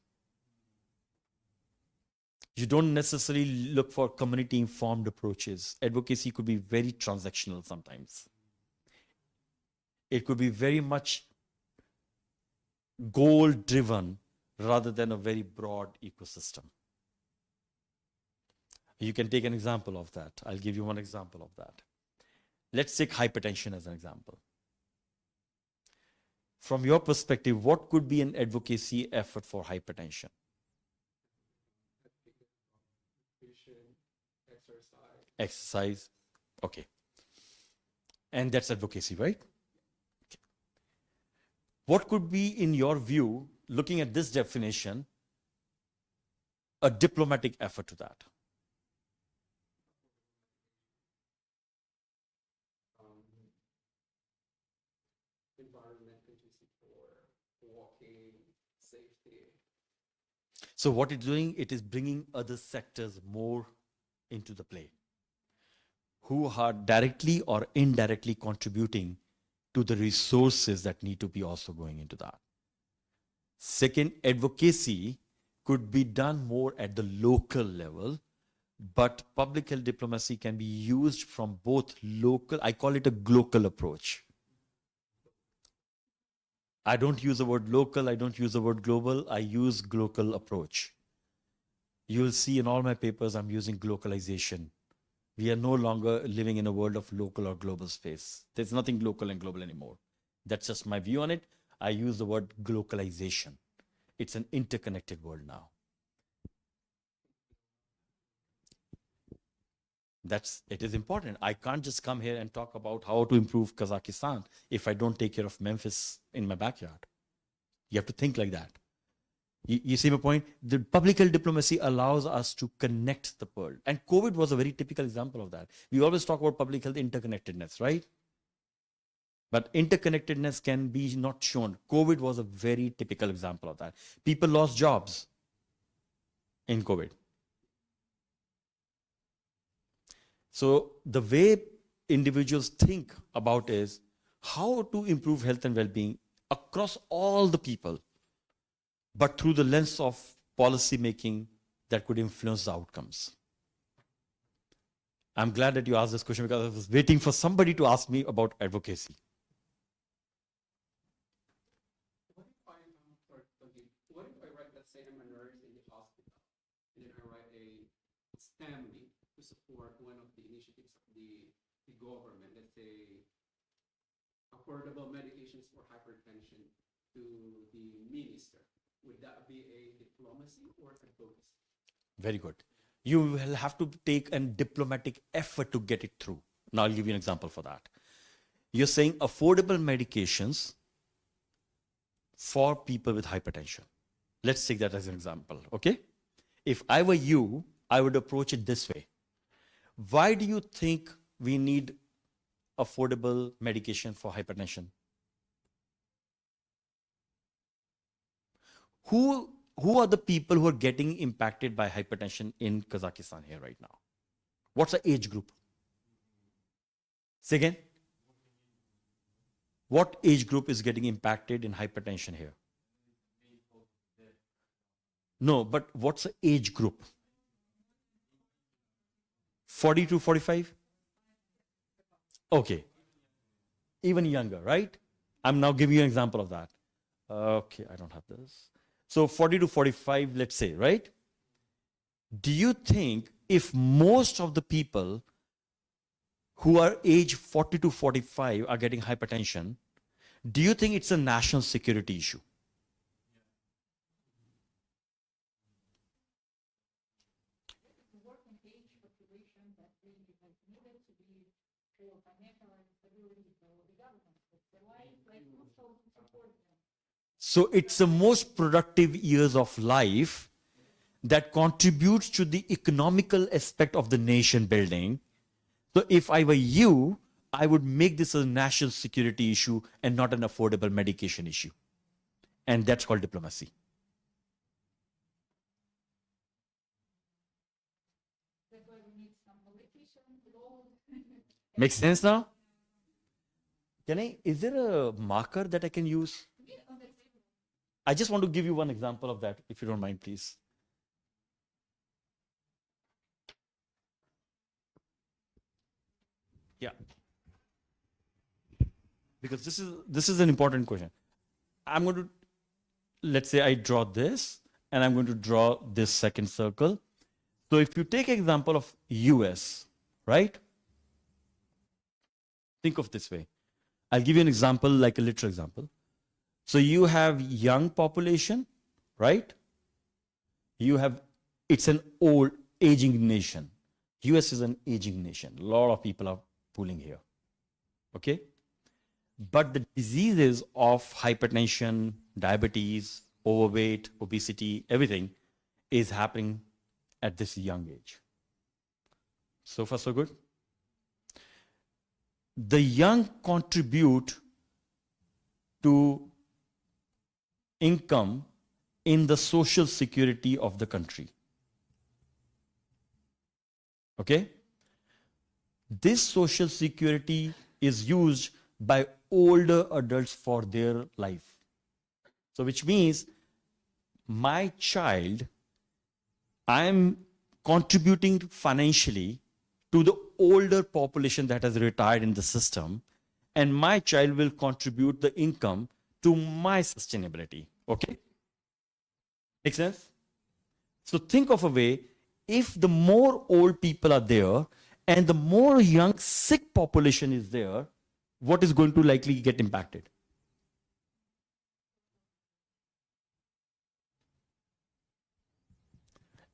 You don't necessarily look for community-informed approaches. Advocacy could be very transactional sometimes. It could be very much goal driven rather than a very broad ecosystem. You can take an example of that. I'll give you one example of that. Let's take hypertension as an example. From your perspective, what could be an advocacy effort for hypertension? Exercise. Okay. And that's advocacy, right? Okay. What could be, in your view, looking at this definition, a diplomatic effort to that? Environment conducive for walking, safety. So what it's doing, it is bringing other sectors more into the play, who are directly or indirectly contributing to the resources that need to be also going into that. Second, advocacy could be done more at the local level, but public health diplomacy can be used from both local, I call it a global approach. I don't use the word local, I don't use the word global, I use global approach. You'll see in all my papers I'm using globalization. We are no longer living in a world of local or global space. There's nothing local and global anymore. That's just my view on it. I use the word globalization. It's an interconnected world now. It is important. I can't just come here and talk about how to improve Kazakhstan if I don't take care of Memphis in my backyard. You have to think like that. You see my point? The public health diplomacy allows us to connect the world. And COVID was a very typical example of that. We always talk about public health interconnectedness, right? But interconnectedness can be not shown. COVID was a very typical example of that. People lost jobs in COVID. So the way individuals think about is how to improve health and well-being across all the people, but through the lens of policy making that could influence the outcomes. I'm glad that you asked this question because I was waiting for somebody to ask me about advocacy. What if I write, let's say I'm a nurse in the hospital, and then I write a STEM to support one of the initiatives of the government, let's say affordable medications for hypertension to the minister. Would that be a diplomacy or advocacy? Very good. You will have to take a diplomatic effort to get it through. Now I'll give you an example for that. You're saying affordable medications for people with hypertension. Let's take that as an example, okay? If I were you, I would approach it this way. Why do you think we need affordable medication for hypertension? Who are the people who are getting impacted by hypertension in Kazakhstan here right now? What's the age group? Say again? What age group is getting impacted in hypertension here? No, but what's the age group? 40 to 45? Okay. Even younger, right? I'm now giving you an example of that. Okay, I don't have this. So 40 to 45, let's say, right? Do you think if most of the people who are age 40 to 45 are getting hypertension, do you think it's a national security issue? So it's the most productive years of life that contributes to the economical aspect of the nation building. So if I were you, I would make this a national security issue and not an affordable medication issue. And that's called diplomacy. Makes sense now? Is there a marker that I can use? I just want to give you one example of that, if you don't mind, please. Yeah. Because this is an important question. I'm going to let's say I draw this, and I'm going to draw this second circle. So if you take example of US, right? Think of this way. I'll give you an example, like a literal example. So you have young population, right? You have, it's an old, aging nation. US is an aging nation. A lot of people are pooling here, okay? But the diseases of hypertension, diabetes, overweight, obesity, everything is happening at this young age. So far, so good. The young contribute to income in the social security of the country. Okay? This social security is used by older adults for their life. So which means my child, I am contributing financially to the older population that has retired in the system, and my child will contribute the income to my sustainability. Okay? Make sense? So think of a way, if the more old people are there and the more young sick population is there, what is going to likely get impacted?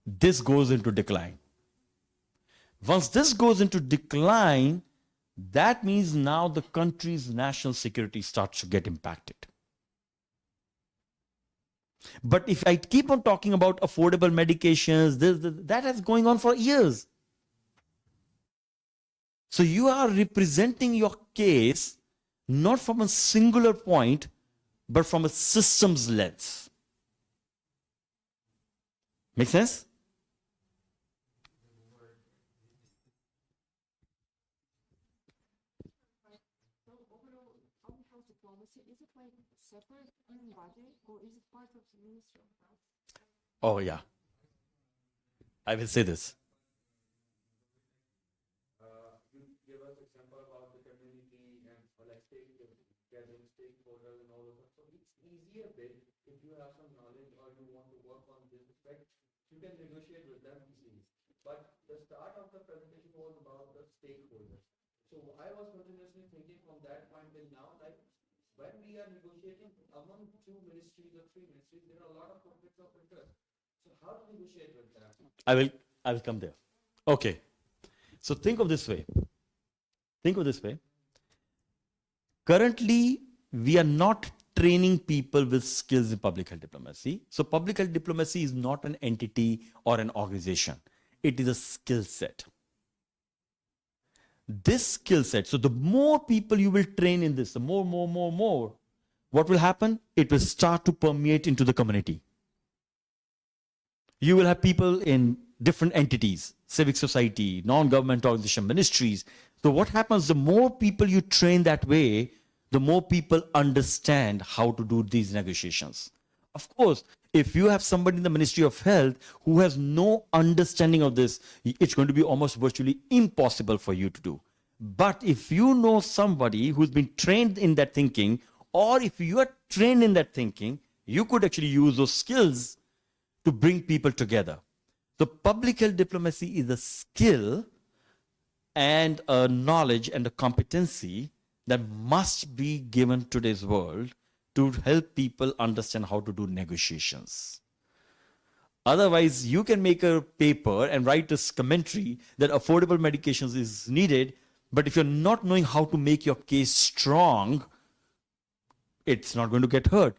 This goes into decline. Once this goes into decline, that means now the country's national security starts to get impacted. But if I keep on talking about affordable medications, that has going on for years. So you are representing your case not from a singular point, but from a systems lens. Make sense? So overall, public health diplomacy, is it like separate in body or is it part of the Ministry of Health? Oh, yeah. I will say this. You give us example about the community and like gathering stakeholders and all of that. So it's easier bit if you have some knowledge or you want to work on this aspect, you can negotiate with them easily. But the start of the presentation was about the stakeholders. So I was continuously thinking from that point till now, like when we are negotiating among two ministries or three ministries, there are a lot of conflicts of interest. So how to negotiate with that? I will come there. Okay. So think of this way. Think of this way. Currently, we are not training people with skills in public health diplomacy. So public health diplomacy is not an entity or an organization. It is a skill set. This skill set, so the more people you will train in this, the more, what will happen? It will start to permeate into the community. You will have people in different entities, civic society, non-government organization, ministries. So what happens, the more people you train that way, the more people understand how to do these negotiations. Of course, if you have somebody in the Ministry of Health who has no understanding of this, it's going to be almost virtually impossible for you to do. But if you know somebody who's been trained in that thinking, or if you are trained in that thinking, you could actually use those skills to bring people together. So public health diplomacy is a skill and a knowledge and a competency that must be given to today's world to help people understand how to do negotiations. Otherwise, you can make a paper and write this commentary that affordable medications is needed, but if you're not knowing how to make your case strong, it's not going to get heard.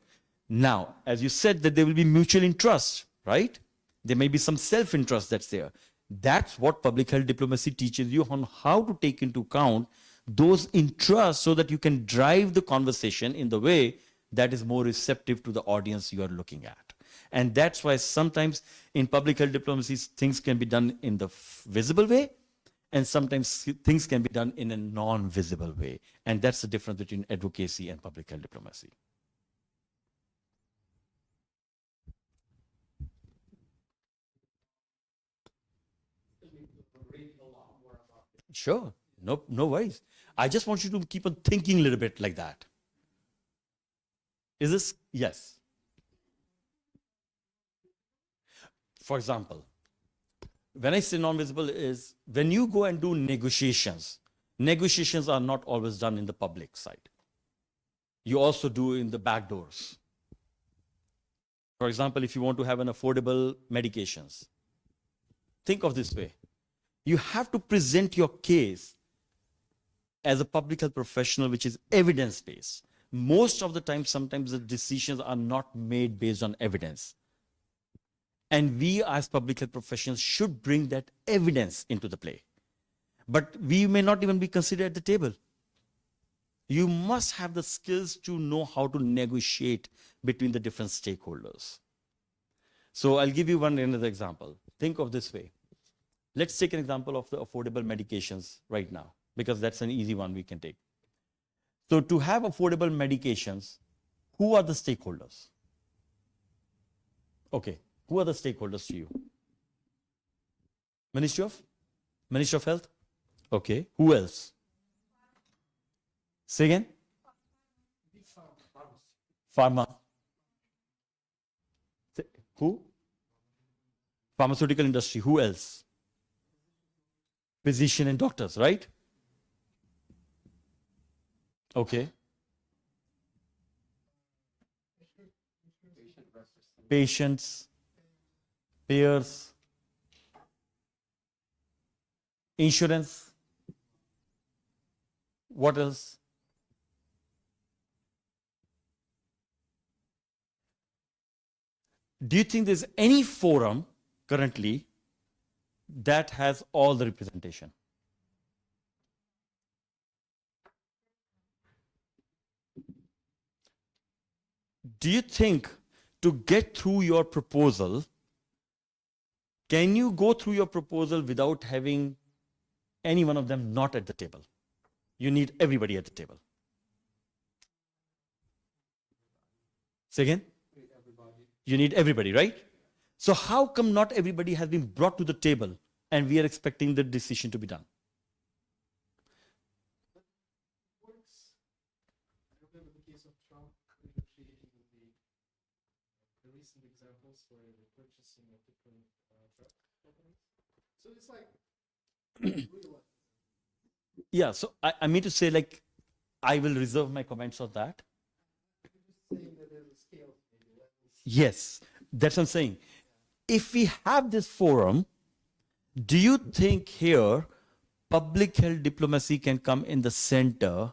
Now, as you said, that there will be mutual interest, right? There may be some self-interest that's there. That's what public health diplomacy teaches you on how to take into account those interests so that you can drive the conversation in the way that is more receptive to the audience you are looking at. And that's why sometimes in public health diplomacy, things can be done in the visible way, and sometimes things can be done in a non-visible way. And that's the difference between advocacy and public health diplomacy. Sure, no worries. I just want you to keep on thinking a little bit like that. Is this? Yes. For example, when I say non-visible is when you go and do negotiations, negotiations are not always done in the public side. You also do in the back doors. For example, if you want to have an affordable medications, think of this way. You have to present your case as a public health professional, which is evidence-based. Most of the time, sometimes the decisions are not made based on evidence. And we as public health professionals should bring that evidence into the play. But we may not even be considered at the table. You must have the skills to know how to negotiate between the different stakeholders. So I'll give you another example. Think of this way. Let's take an example of the affordable medications right now, because that's an easy one we can take. So to have affordable medications, who are the stakeholders? Okay, who are the stakeholders to you? Ministry of Health? Okay, who else? Say again? Pharma. Who? Pharmaceutical industry. Who else? Physician and doctors, right? Okay. Patients, payers, insurance. What else? Do you think there's any forum currently that has all the representation? Do you think to get through your proposal, can you go through your proposal without having any one of them not at the table? You need everybody at the table. Say again? You need everybody, right? So how come not everybody has been brought to the table and we are expecting the decision to be done? Recent examples where the purchasing of different drug companies. So it's like Yeah, so I mean to say, like, I will reserve my comments on that. Yes, that's what I'm saying. If we have this forum, do you think here public health diplomacy can come in the center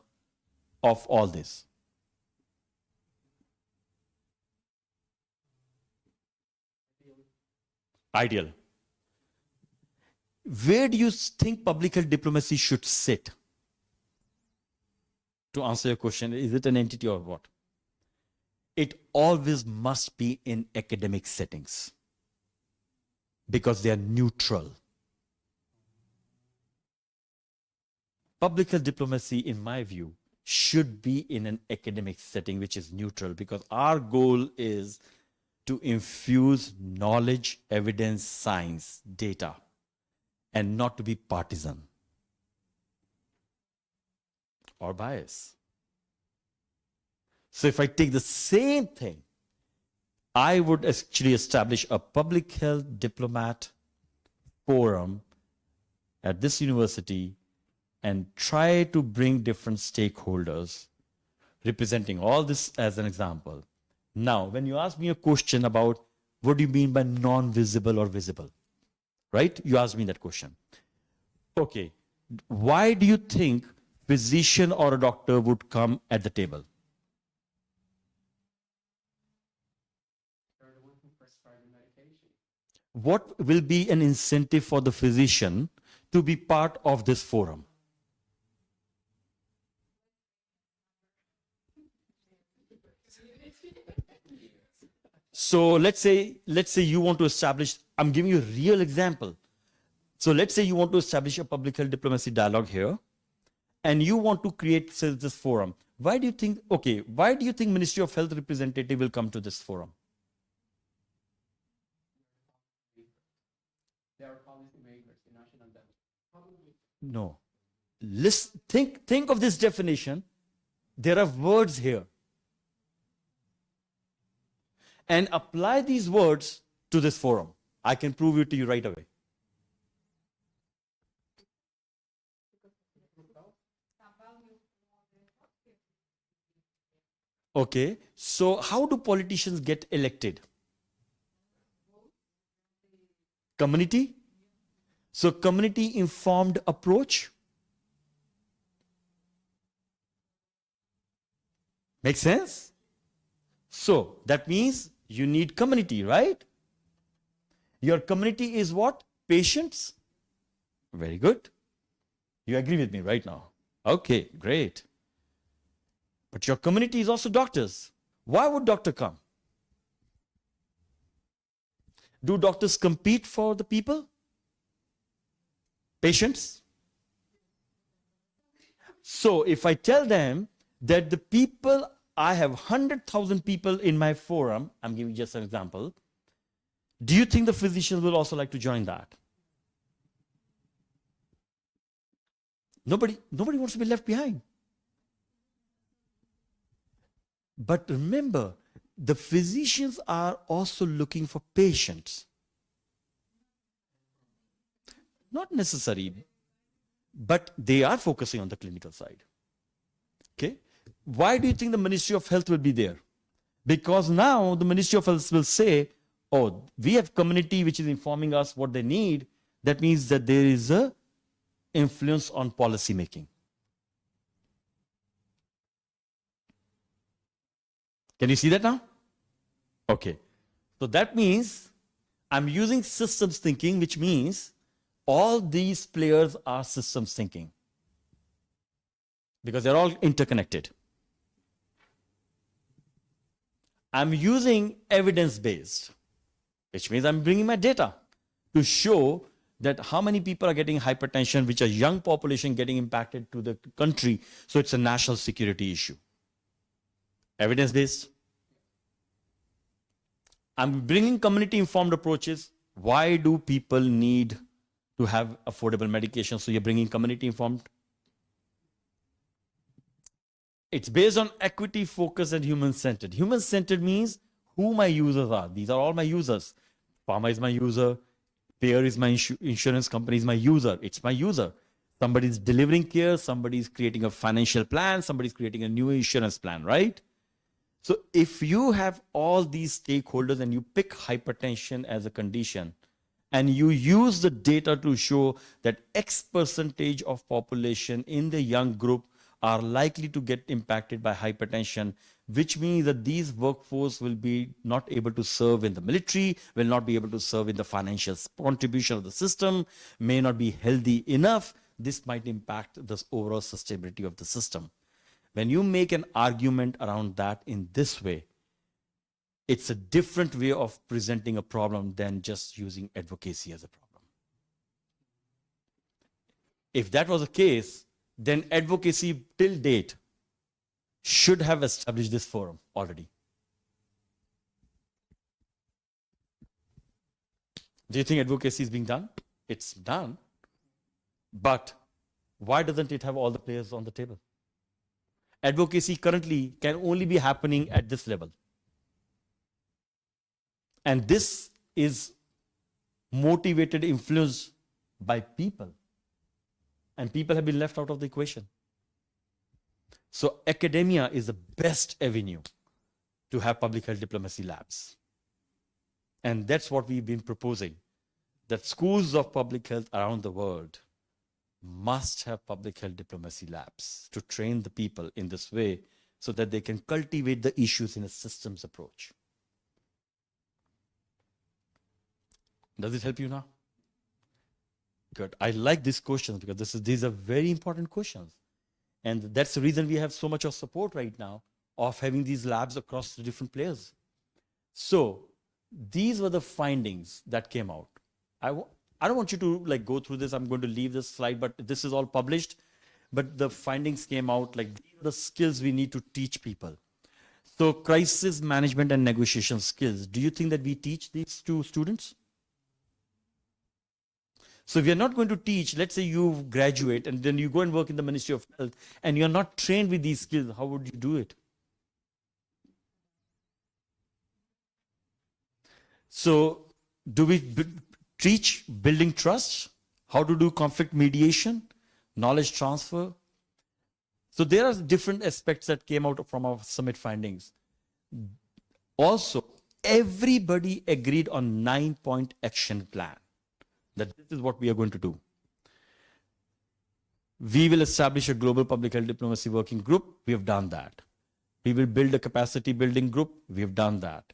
of all this? Ideal. Where do you think public health diplomacy should sit? To answer your question, is it an entity or what? It always must be in academic settings because they are neutral. Public health diplomacy, in my view, should be in an academic setting which is neutral, because our goal is to infuse knowledge, evidence, science, data, and not to be partisan or biased. So if I take the same thing, I would actually establish a public health diplomat forum at this university and try to bring different stakeholders representing all this as an example. Now, when you ask me a question about what do you mean by non-visible or visible, right? You asked me that question. Okay, why do you think physician or a doctor would come at the table? they're the one who prescribe the medication. What will be an incentive for the physician to be part of this forum? So let's say you want to establish, I'm giving you a real example. So let's say you want to establish a public health diplomacy dialogue here, and you want to create this forum. Why do you think Ministry of Health representative will come to this forum? They are policy makers in national level. No. Think of this definition. There are words here. And apply these words to this forum. I can prove it to you right away. Okay, so how do politicians get elected? Community? So community informed approach? Make sense? So that means you need community, right? Your community is what? Patients? Very good. You agree with me right now? Okay, great. But your community is also doctors. Why would doctor come? Do doctors compete for the people? Patients? So if I tell them that the people, I have 100,000 people in my forum, I'm giving just an example, do you think the physicians will also like to join that? Nobody wants to be left behind. But remember, the physicians are also looking for patients. Not necessary, but they are focusing on the clinical side. Okay? Why do you think the Ministry of Health will be there? Because now the Ministry of Health will say, oh, we have community which is informing us what they need. That means that there is a influence on policy making. Can you see that now? Okay. So that means I'm using systems thinking, which means all these players are systems thinking because they're all interconnected. I'm using evidence-based, which means I'm bringing my data to show that how many people are getting hypertension, which are young population getting impacted to the country. So it's a national security issue. Evidence-based. I'm bringing community-informed approaches. Why do people need to have affordable medication? So you're bringing community-informed. It's based on equity, focus, and human-centered. Human-centered means who my users are. These are all my users. Pharma is my user. Payer is my insurance company is my user. It's my user. Somebody's delivering care. Somebody's creating a financial plan. Somebody's creating a new insurance plan, right? So if you have all these stakeholders and you pick hypertension as a condition and you use the data to show that X percentage of population in the young group are likely to get impacted by hypertension, which means that these workforce will be not able to serve in the military, will not be able to serve in the financial contribution of the system, may not be healthy enough. This might impact the overall sustainability of the system. When you make an argument around that in this way, it's a different way of presenting a problem than just using advocacy as a problem. If that was the case, then advocacy till date should have established this forum already. Do you think advocacy is being done? It's done. But why doesn't it have all the players on the table? Advocacy currently can only be happening at this level. And this is motivated, influenced by people. And people have been left out of the equation. So academia is the best avenue to have public health diplomacy labs. And that's what we've been proposing, that schools of public health around the world must have public health diplomacy labs to train the people in this way so that they can cultivate the issues in a systems approach. Does it help you now? Good. I like these questions because these are very important questions. And that's the reason we have so much of support right now of having these labs across the different players. So these were the findings that came out. I don't want you to go through this. I'm going to leave this slide, but this is all published. But the findings came out the skills we need to teach people. So crisis management and negotiation skills. Do you think that we teach these to students? So if you're not going to teach, let's say you graduate and then you go and work in the Ministry of Health and you're not trained with these skills, how would you do it? So Do we teach building trust? How to do conflict mediation, knowledge transfer? So there are different aspects that came out from our summit findings. Also, everybody agreed on 9-point action plan, that this is what we are going to do. We will establish a global public health diplomacy working group. We have done that. We will build a capacity building group. We have done that.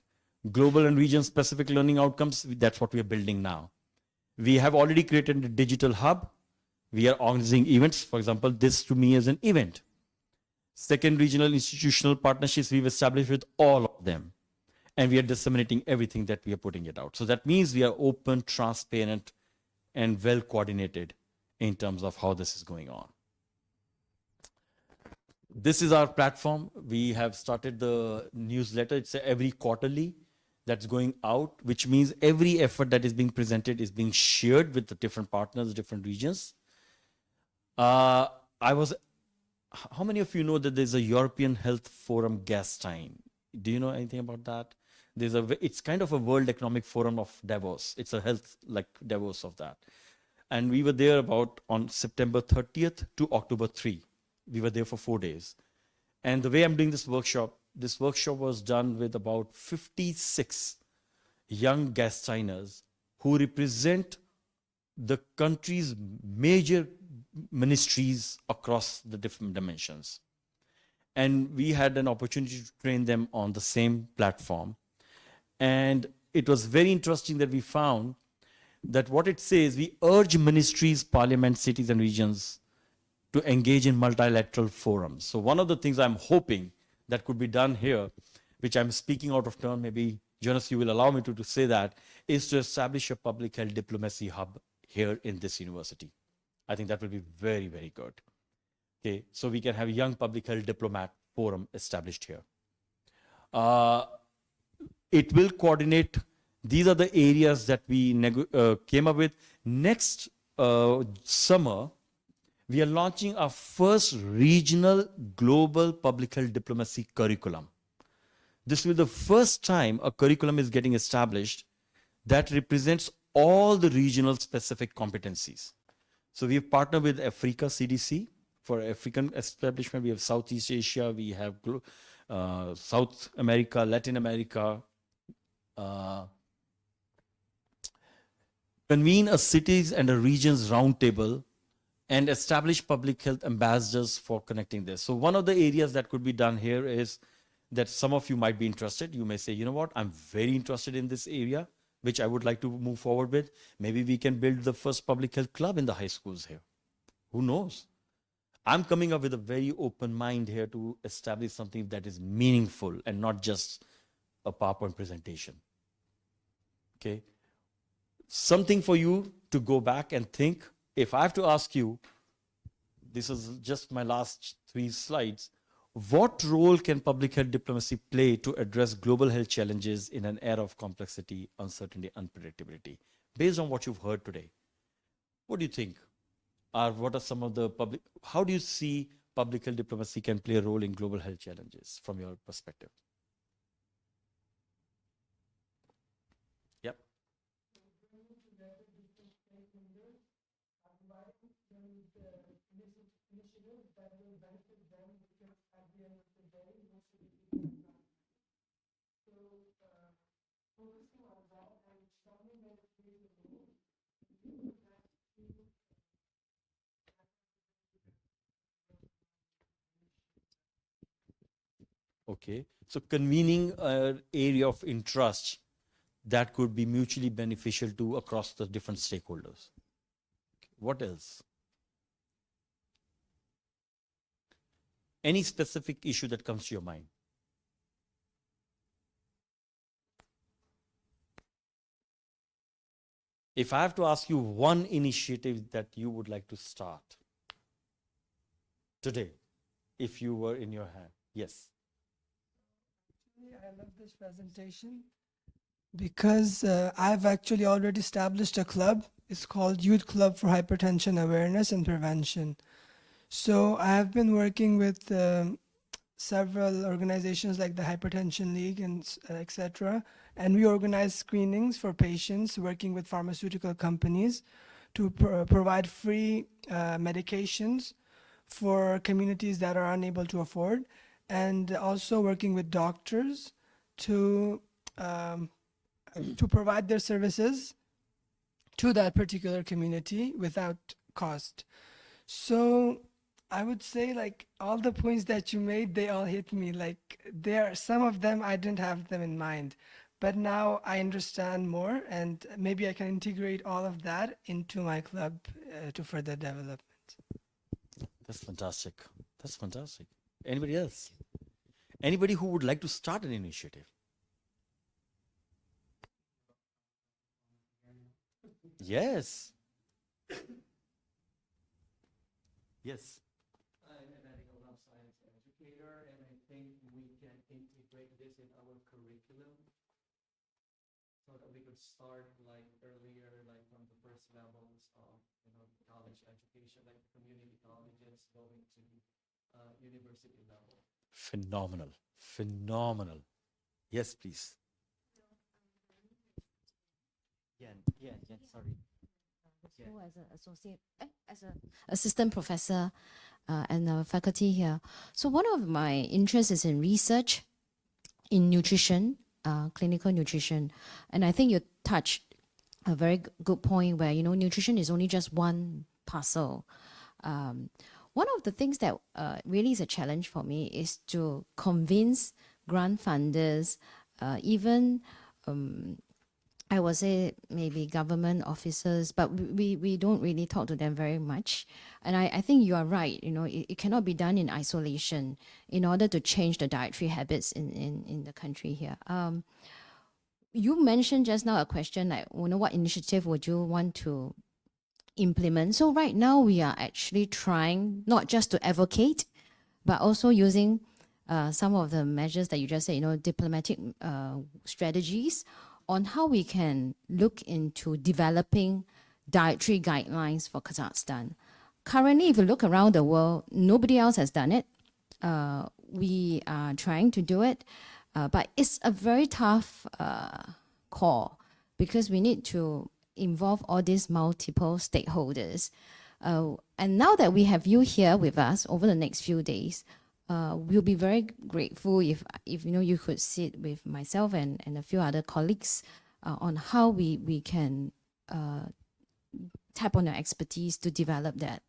Global and region specific learning outcomes, that's what we are building now. We have already created a digital hub. We are organizing events. For example, this to me is an event. Second, regional institutional partnerships we've established with all of them. And we are disseminating everything that we are putting it out. So that means we are open, transparent, and well coordinated in terms of how this is going on. This is our platform. We have started the newsletter. It's every quarterly that's going out, which means every effort that is being presented is being shared with the different partners, different regions. How many of you know that there's a European Health Forum Gastein? Do you know anything about that? It's kind of a World Economic Forum of Davos. It's a health like Davos of that. And we were there on September 30th to October 3. We were there for 4 days. And the way I'm doing this workshop was done with about 56 young Gasteiners who represent the country's major ministries across the different dimensions. And we had an opportunity to train them on the same platform. And it was very interesting that we found that what it says, we urge ministries, parliaments, cities, and regions to engage in multilateral forums. So one of the things I'm hoping that could be done here, which I'm speaking out of turn, maybe Jonas, you will allow me to say that, is to establish a public health diplomacy hub here in this university. I think that will be very, very good. Okay, so we can have a young public health diplomat forum established here. It will coordinate. These are the areas that we came up with. Next summer, we are launching our first regional global public health diplomacy curriculum. This will be the first time a curriculum is getting established that represents all the regional specific competencies. So we have partnered with Africa CDC for African establishment. We have Southeast Asia, we have South America, Latin America. Convene a cities and a regions roundtable and establish public health ambassadors for connecting this. So one of the areas that could be done here is that some of you might be interested. You may say, you know what, I'm very interested in this area, which I would like to move forward with. Maybe we can build the first public health club in the high schools here. Who knows? I'm coming up with a very open mind here to establish something that is meaningful and not just a PowerPoint presentation. Okay? Something for you to go back and think. If I have to ask you, this is just my last 3 slides, what role can public health diplomacy play to address global health challenges in an era of complexity, uncertainty, unpredictability? Based on what you've heard today, what do you think? What are some of the how do you see public health diplomacy can play a role in global health challenges from your perspective? Yep. Okay, so convening an area of interest that could be mutually beneficial to across the different stakeholders. What else? Any specific issue that comes to your mind? If I have to ask you one initiative that you would like to start today, if you were in your hand, yes. I love this presentation because I've actually already established a club. It's called Youth Club for Hypertension Awareness and Prevention. So I have been working with several organizations like the Hypertension League and etc. And we organize screenings for patients working with pharmaceutical companies to provide free medications for communities that are unable to afford, and also working with doctors to provide their services to that particular community without cost. So I would say, like, all the points that you made, they all hit me. Like, there, some of them I didn't have them in mind, but now I understand more, and maybe I can integrate all of that into my club to further develop. That's fantastic. That's fantastic. Anybody else? Anybody who would like to start an initiative? Yes. Yes. I'm a medical lab science educator, and I think we can integrate this in our curriculum so that we could start like earlier, like from the first levels of college education, like community colleges going to university level. Phenomenal. Phenomenal. Yes, please. Sorry. School as an associate, as an assistant professor and a faculty here. So one of my interests is in research in nutrition, clinical nutrition. And I think you touched a very good point where, nutrition is only just one parcel. One of the things that really is a challenge for me is to convince grant funders, even I would say maybe government officers, but we don't really talk to them very much. And I think you are right, it cannot be done in isolation in order to change the dietary habits in the country here. You mentioned just now a question like, what initiative would you want to implement? So right now we are actually trying not just to advocate, but also using some of the measures that you just said, diplomatic strategies on how we can look into developing dietary guidelines for Kazakhstan. Currently, if you look around the world, nobody else has done it. We are trying to do it, but it's a very tough call because we need to involve all these multiple stakeholders. And now that we have you here with us over the next few days, we'll be very grateful if you could sit with myself and a few other colleagues on how we can tap on your expertise to develop that.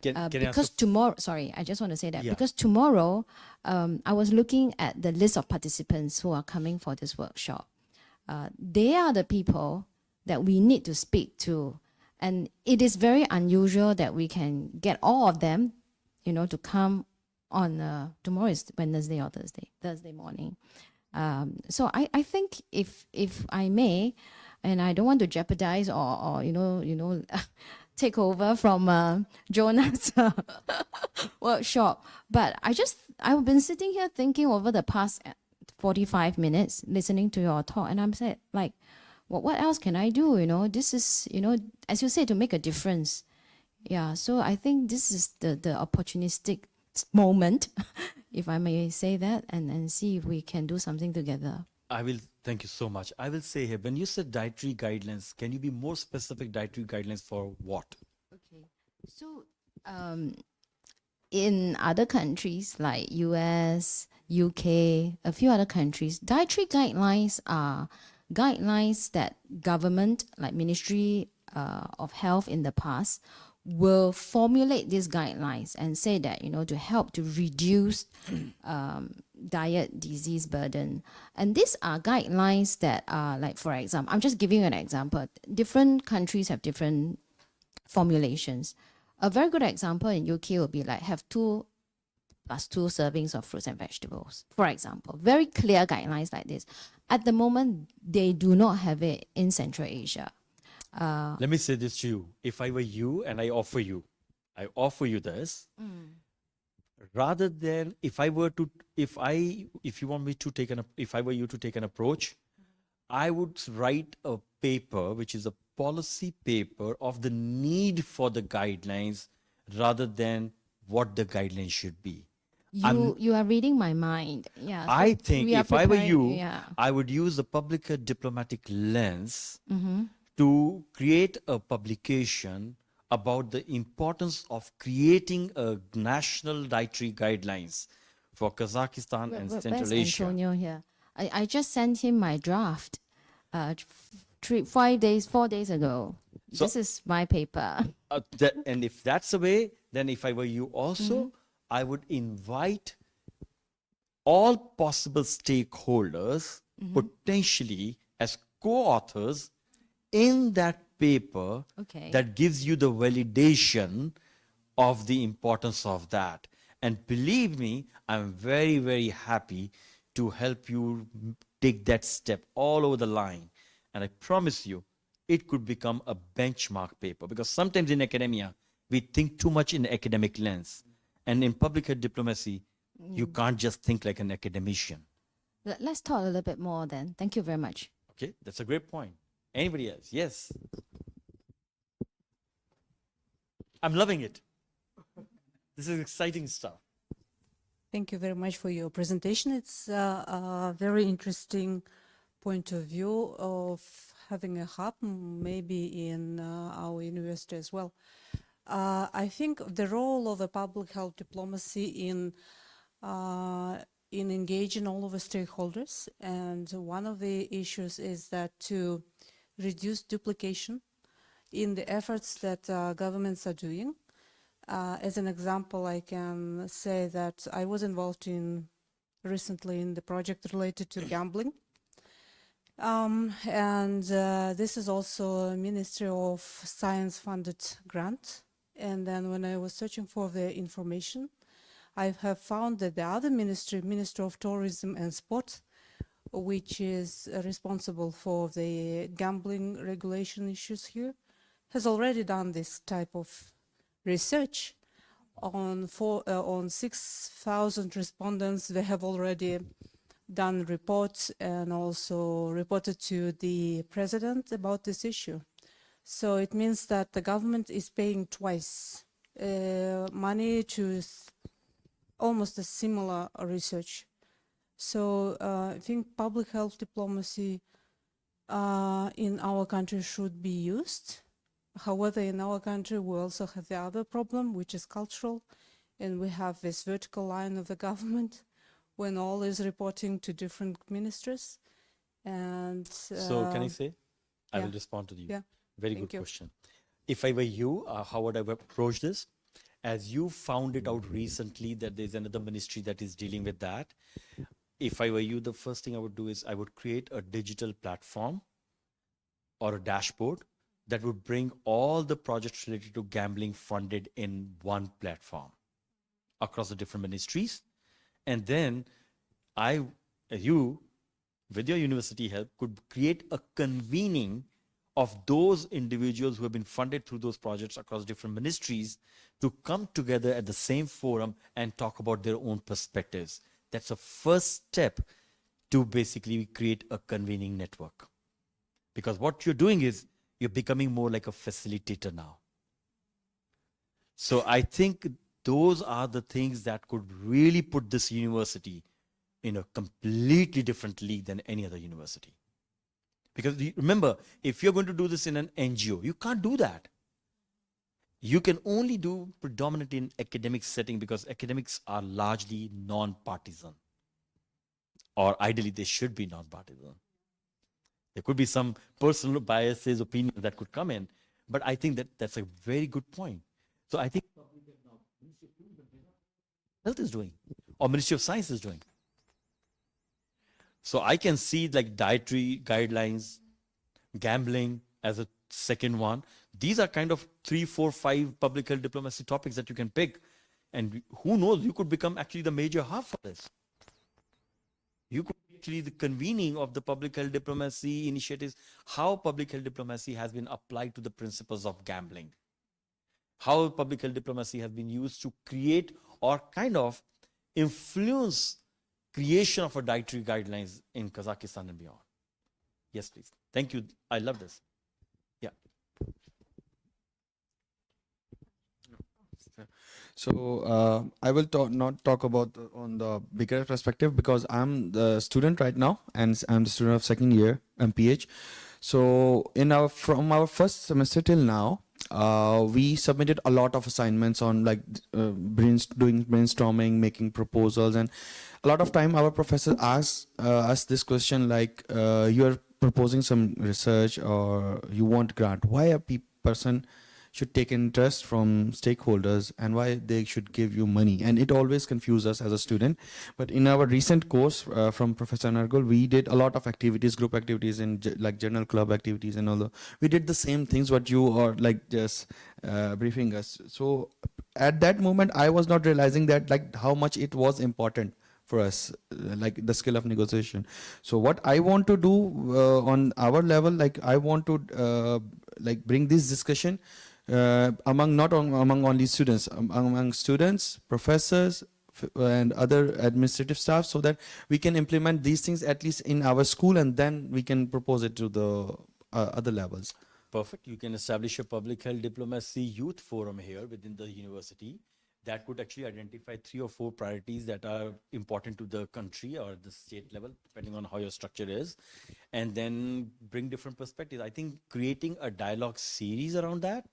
Because tomorrow, sorry, I just want to say that because tomorrow, I was looking at the list of participants who are coming for this workshop. They are the people that we need to speak to, and it is very unusual that we can get all of them, to come on tomorrow is Wednesday or Thursday morning. So I think if I may, and I don't want to jeopardize or take over from Jonah's workshop, but I've been sitting here thinking over the past 45 minutes, listening to your talk, and I'm saying, like, what else can I do? This is, as you say, to make a difference. Yeah, so I think this is the opportunistic moment, if I may say that, and see if we can do something together. Thank you so much. I will say here, when you said dietary guidelines, can you be more specific? Dietary guidelines for what? Okay, so in other countries like US, UK, a few other countries, dietary guidelines are guidelines that government, like Ministry of Health in the past, will formulate these guidelines and say that, to help to reduce diet disease burden. And these are guidelines that are, like, for example, I'm just giving you an example. Different countries have different formulations. A very good example in UK would be like have 2 + 2 servings of fruits and vegetables, for example. Very clear guidelines like this. At the moment, they do not have it in Central Asia. Let me say this to you. If I were you and I offer you this, rather than if I were you to take an approach, I would write a paper, which is a policy paper of the need for the guidelines rather than what the guidelines should be. You are reading my mind. Yeah. So I think we are if I were preparing- you, yeah. I would use the public diplomatic lens Mm-hmm. to create a publication about the importance of creating a national dietary guidelines for Kazakhstan and Where's Central Asia. Antonio here? I just sent him my draft 4 days ago. So- This is my paper. And if that's the way, then if I were you also, I would invite all possible stakeholders potentially as co-authors in that paper Okay. that gives you the validation of the importance of that. And believe me, I'm very, very happy to help you take that step all over the line. And I promise you, it could become a benchmark paper, because sometimes in academia, we think too much in academic lens. And in public health diplomacy, you can't just think like an academician. Let's talk a little bit more then. Thank you very much. Okay, that's a great point. Anybody else? Yes. I'm loving it. This is exciting stuff. Thank you very much for your presentation. It's a very interesting point of view of having a hub, maybe in our university as well. I think the role of a public health diplomacy in engaging all of the stakeholders, and one of the issues is that to reduce duplication in the efforts that governments are doing. As an example, I can say that I was involved recently in the project related to gambling. This is also a Ministry of Science funded grant. And then when I was searching for the information, I have found that the other ministry, Ministry of Tourism and Sport, which is responsible for the gambling regulation issues here, has already done this type of research on 6,000 respondents. They have already done reports and also reported to the president about this issue. So it means that the government is paying twice money to almost a similar research. So I think public health diplomacy in our country should be used. However, in our country, we also have the other problem, which is cultural, and we have this vertical line of the government when all is reporting to different ministries. And So can I say? I yeah. will respond to you. Yeah. Very Thank good you. question. If I were you, how would I approach this? As you found it out recently that there's another ministry that is dealing with that. If I were you, the first thing I would do is I would create a digital platform or a dashboard that would bring all the projects related to gambling funded in one platform across the different ministries. And then you, with your university help, could create a convening of those individuals who have been funded through those projects across different ministries to come together at the same forum and talk about their own perspectives. That's a first step to basically create a convening network. Because what you're doing is you're becoming more like a facilitator now. So I think those are the things that could really put this university in a completely different league than any other university. Because remember, if you're going to do this in an NGO, you can't do that. You can only do predominantly in academic setting because academics are largely non-partisan. Or ideally, they should be non-partisan. There could be some personal biases, opinions that could come in. But I think that that's a very good point. So I think Health is doing, or Ministry of Science is doing. So I can see like dietary guidelines, gambling as a second one. These are kind of 3, 4, 5 public health diplomacy topics that you can pick. And who knows, you could become actually the major hub for this. You could be actually the convening of the public health diplomacy initiatives, how public health diplomacy has been applied to the principles of gambling, how public health diplomacy has been used to create or kind of influence creation of a dietary guidelines in Kazakhstan and beyond. Yes, please. Thank you. I love this. Yeah. So I will not talk about on the bigger perspective because I'm the student right now and I'm the student of second year MPH. So from our first semester till now, we submitted a lot of assignments on like doing brainstorming, making proposals, and a lot of time our professor asks us this question like, you're proposing some research or you want grant. Why a person should take interest from stakeholders and why they should give you money? And it always confuses us as a student. But in our recent course from Professor Nargul, we did a lot of activities, group activities and like journal club activities and all that. We did the same things what you are like just briefing us. So at that moment, I was not realizing that like how much it was important for us, like the skill of negotiation. So what I want to do on our level, like I want to like bring this discussion among only students, among students, professors, and other administrative staff, so that we can implement these things at least in our school, and then we can propose it to the other levels. Perfect. You can establish a public health diplomacy youth forum here within the university that could actually identify 3 or 4 priorities that are important to the country or the state level, depending on how your structure is, and then bring different perspectives. I think creating a dialogue series around that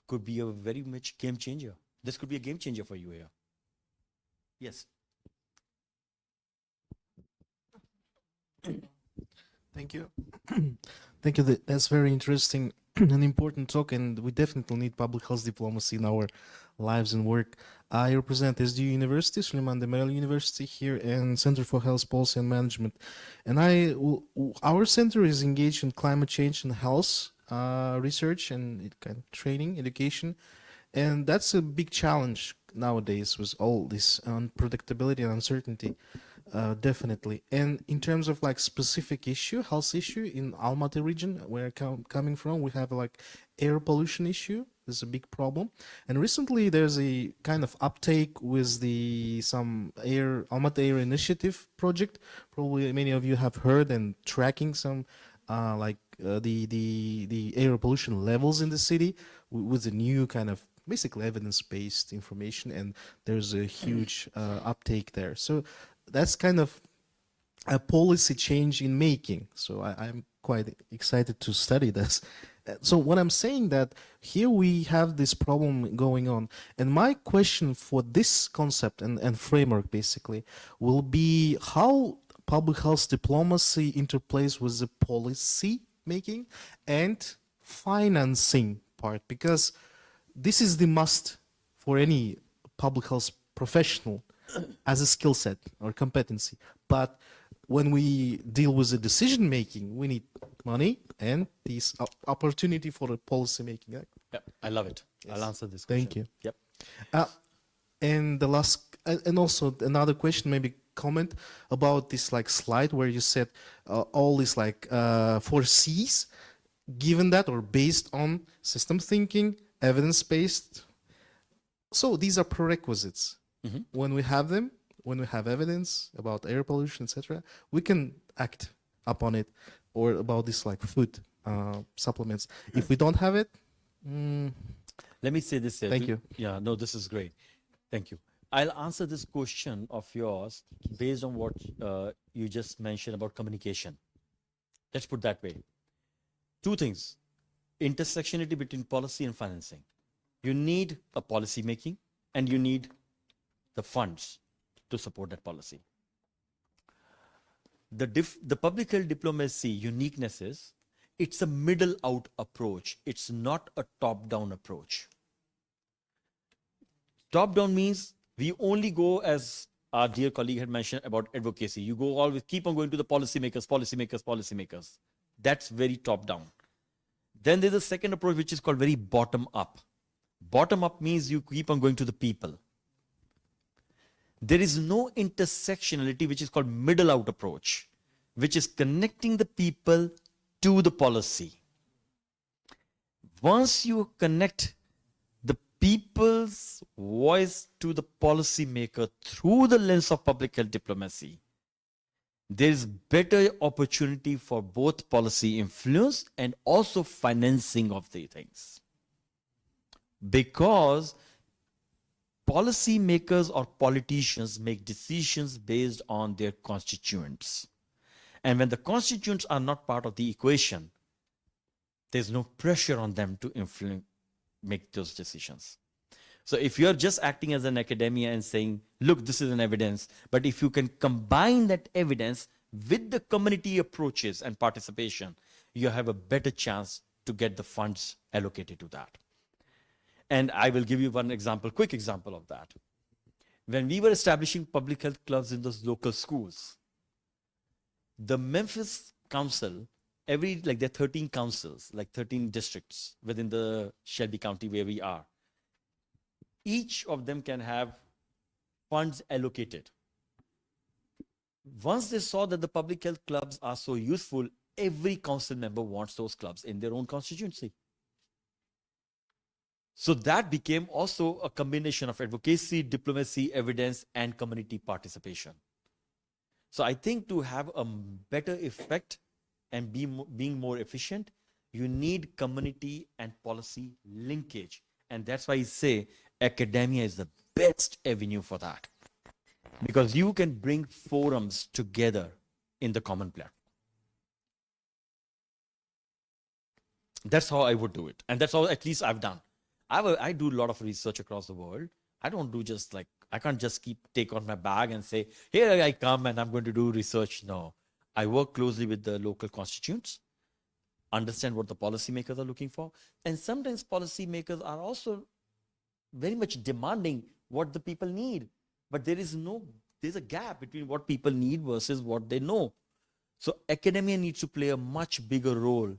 could be a very much game changer. This could be a game changer for you here. Yes. Thank you. Thank you. That's very interesting and important talk, and we definitely need public health diplomacy in our lives and work. I represent SDU University, Suleiman Demirel University here, and Center for Health Policy and Management. And our center is engaged in climate change and health research and kind of training, education. And that's a big challenge nowadays with all this unpredictability and uncertainty. Definitely. And in terms of like specific issue, health issue in Almaty region, where I'm coming from, we have like air pollution issue. This is a big problem. And recently there's a kind of uptake with some Almaty Air Initiative project. Probably many of you have heard and tracking some the air pollution levels in the city with the new kind of basically evidence-based information, and there's a huge uptake there. So that's kind of a policy change in making. So I'm quite excited to study this. So what I'm saying that here we have this problem going on, and my question for this concept and framework basically will be how public health diplomacy interplays with the policy making and financing part, because this is the must for any public health professional as a skill set or competency. But when we deal with the decision making, we need money and this opportunity for the policy making. Yeah, I love it. Yes. I'll answer this question. Thank you. Yep. And the last, and also another question, maybe comment about this like slide where you said all these like 4 C's, given that or based on system thinking, evidence-based. So these are prerequisites. Mm-hmm. When we have them, when we have evidence about air pollution, etc., we can act upon it, or about this like food supplements. If we don't have it, let me say this here. Thank you. Yeah, no, this is great. Thank you. I'll answer this question of yours based on what you just mentioned about communication. Let's put that way. 2 things. Intersectionality between policy and financing. You need a policy making and you need the funds to support that policy. The public health diplomacy uniqueness is it's a middle out approach. It's not a top down approach. Top down means we only go, as our dear colleague had mentioned about advocacy. You go always keep on going to the policymakers. That's very top down. Then there's a second approach which is called very bottom up. Bottom up means you keep on going to the people. There is no intersectionality which is called middle out approach, which is connecting the people to the policy. Once you connect the people's voice to the policymaker through the lens of public health diplomacy, there is better opportunity for both policy influence and also financing of the things. Because policy makers or politicians make decisions based on their constituents. And when the constituents are not part of the equation, there's no pressure on them to make those decisions. So if you're just acting as an academia and saying, look, this is an evidence, but if you can combine that evidence with the community approaches and participation, you have a better chance to get the funds allocated to that. And I will give you one example, quick example of that. When we were establishing public health clubs in those local schools, the Memphis Council, there are 13 councils, like 13 districts within the Shelby County where we are. Each of them can have funds allocated. Once they saw that the public health clubs are so useful, every council member wants those clubs in their own constituency. So that became also a combination of advocacy, diplomacy, evidence, and community participation. So I think to have a better effect and being more efficient, you need community and policy linkage. And that's why I say academia is the best avenue for that. Because you can bring forums together in the common platform. That's how I would do it. And that's how at least I've done. I do a lot of research across the world. I don't do just like, I can't just take on my bag and say, here I come and I'm going to do research. No, I work closely with the local constituents, understand what the policymakers are looking for. And sometimes policymakers are also very much demanding what the people need. But there's a gap between what people need versus what they know. So academia needs to play a much bigger role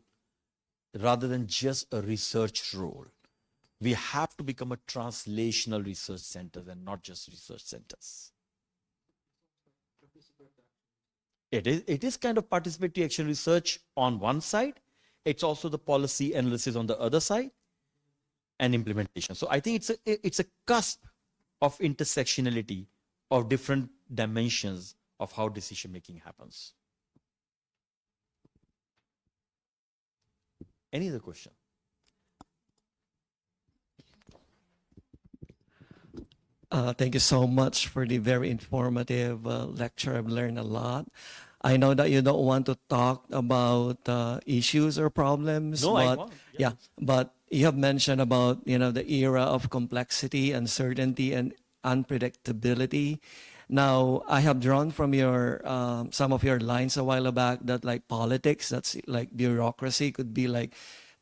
rather than just a research role. We have to become a translational research center and not just research centers. It is kind of participatory action research on one side. It's also the policy analysis on the other side and implementation. So I think it's a cusp of intersectionality of different dimensions of how decision making happens. Any other question? Thank you so much for the very informative lecture. I've learned a lot. I know that you don't want to talk about issues or problems. No, but, I won't. Yeah, but you have mentioned about the era of complexity, uncertainty, and unpredictability. Now, I have drawn from your some of your lines a while back that like politics, that's like bureaucracy, could be like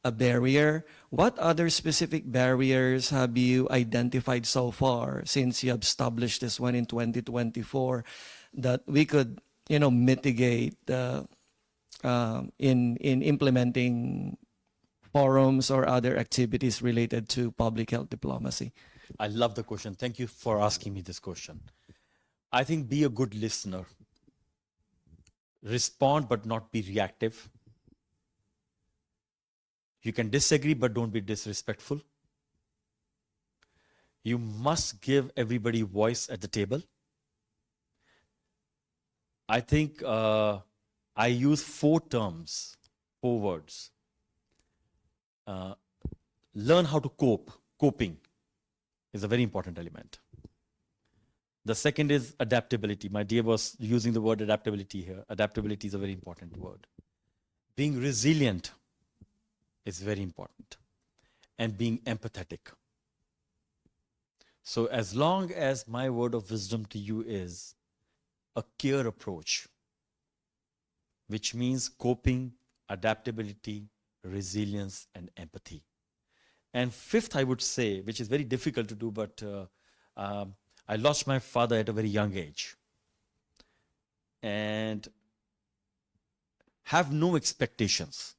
a barrier. What other specific barriers have you identified so far since you have established this one in 2024 that we could, mitigate in implementing forums or other activities related to public health diplomacy? I love the question. Thank you for asking me this question. I think be a good listener. Respond but not be reactive. You can disagree, but don't be disrespectful. You must give everybody voice at the table. I think I use 4 terms, 4 words. Learn how to cope. Coping is a very important element. The second is adaptability. My dear was using the word adaptability here. Adaptability is a very important word. Being resilient is very important, and being empathetic. So as long as my word of wisdom to you is a care approach, which means coping, adaptability, resilience, and empathy. And 5th, I would say, which is very difficult to do, but I lost my father at a very young age. And have no expectations.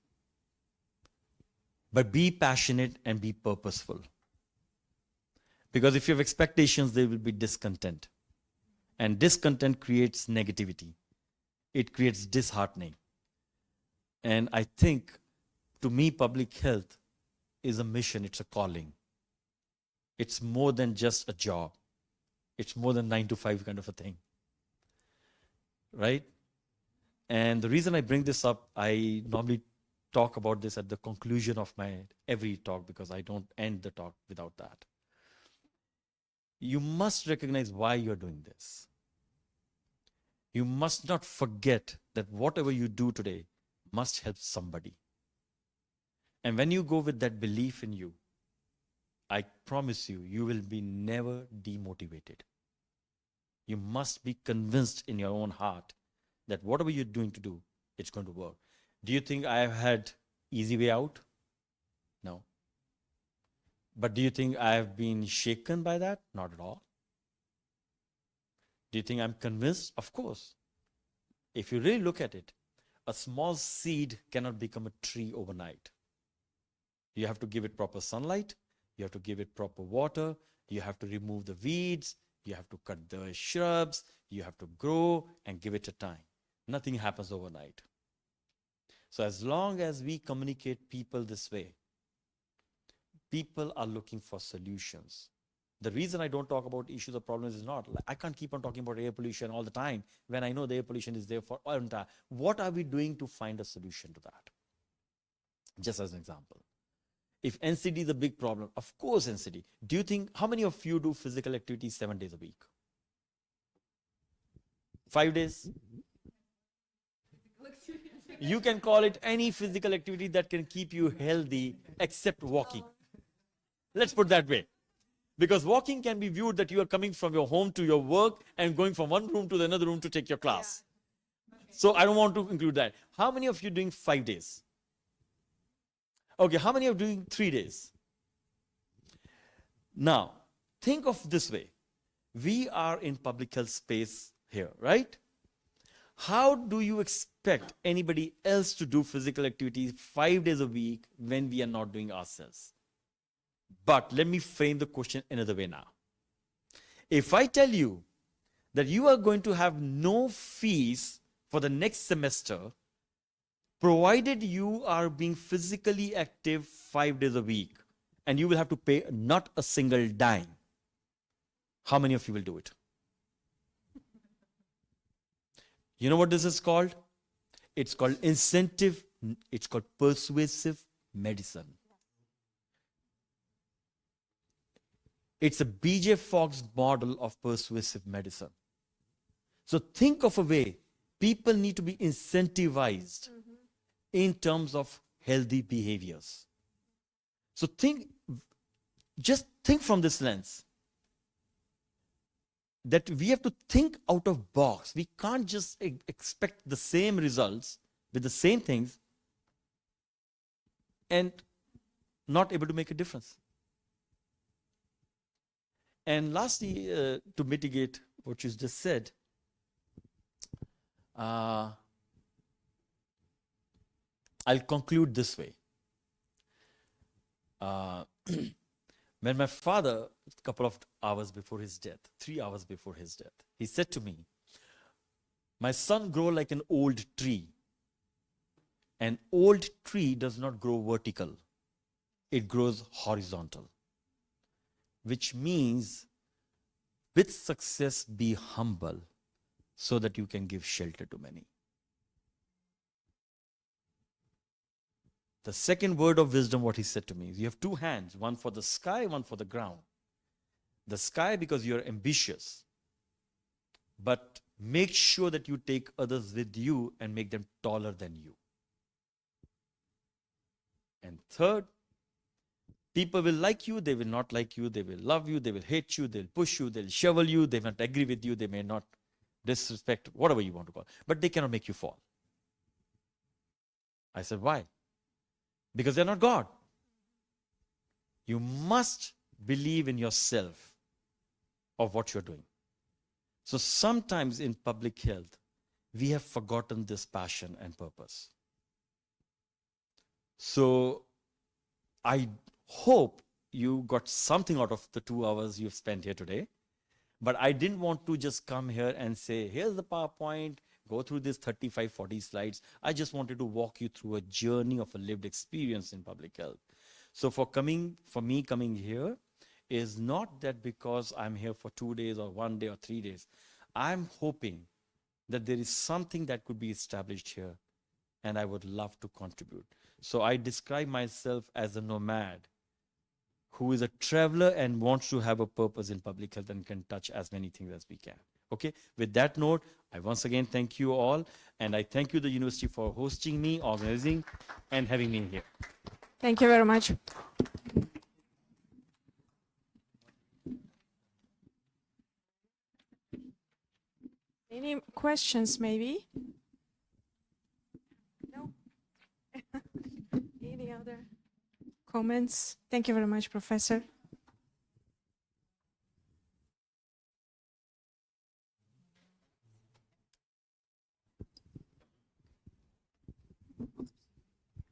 But be passionate and be purposeful. Because if you have expectations, there will be discontent. And discontent creates negativity. It creates disheartening. And I think, to me, public health is a mission, it's a calling. It's more than just a job. It's more than 9 to 5 kind of a thing. Right? And the reason I bring this up, I normally talk about this at the conclusion of my every talk because I don't end the talk without that. you must recognize why you're doing this. You must not forget that whatever you do today must help somebody. And when you go with that belief in you, I promise you, you will be never demotivated. You must be convinced in your own heart that whatever you're doing to do, it's going to work. Do you think I have had easy way out? No. But do you think I have been shaken by that? Not at all. Do you think I'm convinced? Of course. If you really look at it, a small seed cannot become a tree overnight. You have to give it proper sunlight. You have to give it proper water. You have to remove the weeds. You have to cut the shrubs. You have to grow and give it a time. Nothing happens overnight. So as long as we communicate people this way, people are looking for solutions. The reason I don't talk about issues or problems is not, I can't keep on talking about air pollution all the time when I know the air pollution is there for all entire. What are we doing to find a solution to that? Just as an example. If NCD is a big problem, of course NCD. Do you think, how many of you do physical activity 7 days a week? 5 days? You can call it any physical activity that can keep you healthy except walking. Let's put it that way. Because walking can be viewed that you are coming from your home to your work and going from one room to the another room to take your class. So I don't want to include that. How many of you are doing 5 days? Okay, how many are doing 3 days? Now, think of this way. We are in public health space here, right? How do you expect anybody else to do physical activity 5 days a week when we are not doing ourselves? But let me frame the question another way now. If I tell you that you are going to have no fees for the next semester, provided you are being physically active 5 days a week, and you will have to pay not a single dime, how many of you will do it? You know what this is called? It's called incentive, it's called persuasive medicine. It's a BJ Fogg's model of persuasive medicine. So think of a way people need to be incentivized in terms of healthy behaviors. So just think from this lens that we have to think out of box. We can't just expect the same results with the same things and not able to make a difference. And lastly, to mitigate what you just said, I'll conclude this way. When my father, a couple of hours before his death, 3 hours before his death, he said to me, "My son, grow like an old tree. An old tree does not grow vertical. It grows horizontal. Which means, with success, be humble so that you can give shelter to many." The second word of wisdom, what he said to me, is you have two hands, one for the sky, one for the ground. The sky because you're ambitious, but make sure that you take others with you and make them taller than you. And third, people will like you, they will not like you, they will love you, they will hate you, they'll push you, they'll shovel you, they may not agree with you, they may not disrespect, whatever you want to call it, but they cannot make you fall. I said, why? Because they're not God. You must believe in yourself of what you're doing. So sometimes in public health, we have forgotten this passion and purpose. So I hope you got something out of the 2 hours you've spent here today. But I didn't want to just come here and say, here's the PowerPoint, go through this 35, 40 slides. I just wanted to walk you through a journey of a lived experience in public health. So for me coming here is not that because I'm here for 2 days or 1 day or 3 days. I'm hoping that there is something that could be established here, and I would love to contribute. So I describe myself as a nomad who is a traveler and wants to have a purpose in public health and can touch as many things as we can. Okay, with that note, I once again thank you all, and I thank you the university for hosting me, organizing, and having me here. Thank you very much. Any questions, maybe? No? Any other comments? Thank you very much, Professor.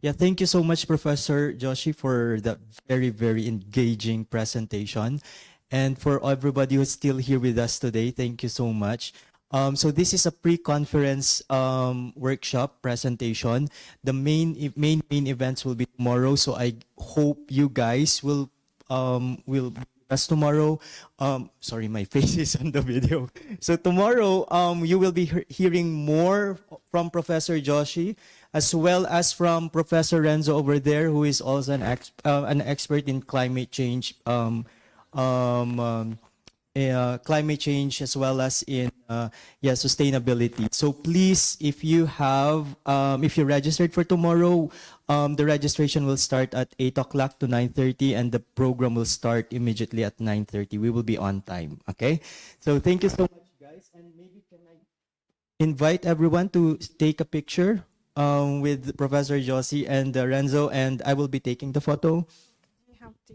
Yeah, thank you so much, Professor Joshi, for that very, very engaging presentation. And for everybody who's still here with us today, thank you so much. So this is a pre-conference workshop presentation. The main events will be tomorrow. So I hope you guys will be with us tomorrow. Sorry, my face is on the video. So tomorrow, you will be hearing more from Professor Joshi, as well as from Professor Renzo over there, who is also an expert in climate change. Climate change, as well as in sustainability. So please, if you registered for tomorrow, the registration will start at 8 o'clock to 9:30, and the program will start immediately at 9:30. We will be on time. Okay. So thank you so much, guys. And maybe can I invite everyone to take a picture with Professor Joshi and Renzo, and I will be taking the photo. We have the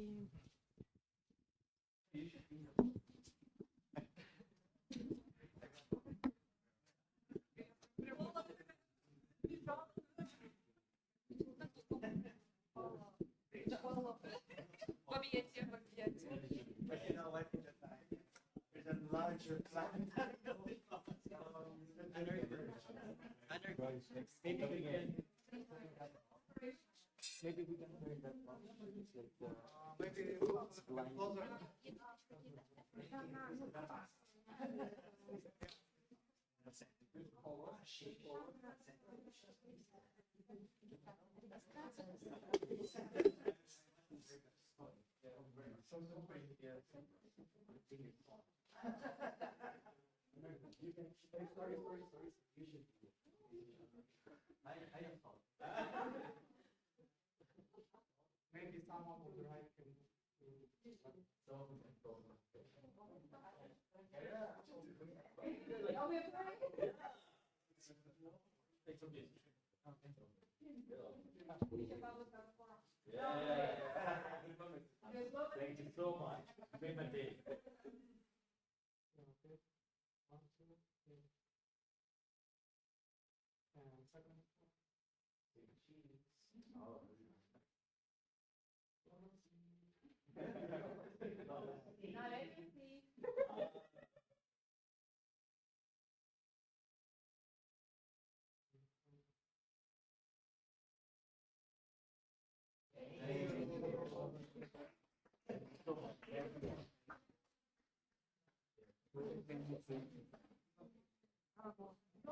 Thank you so much. You made my day.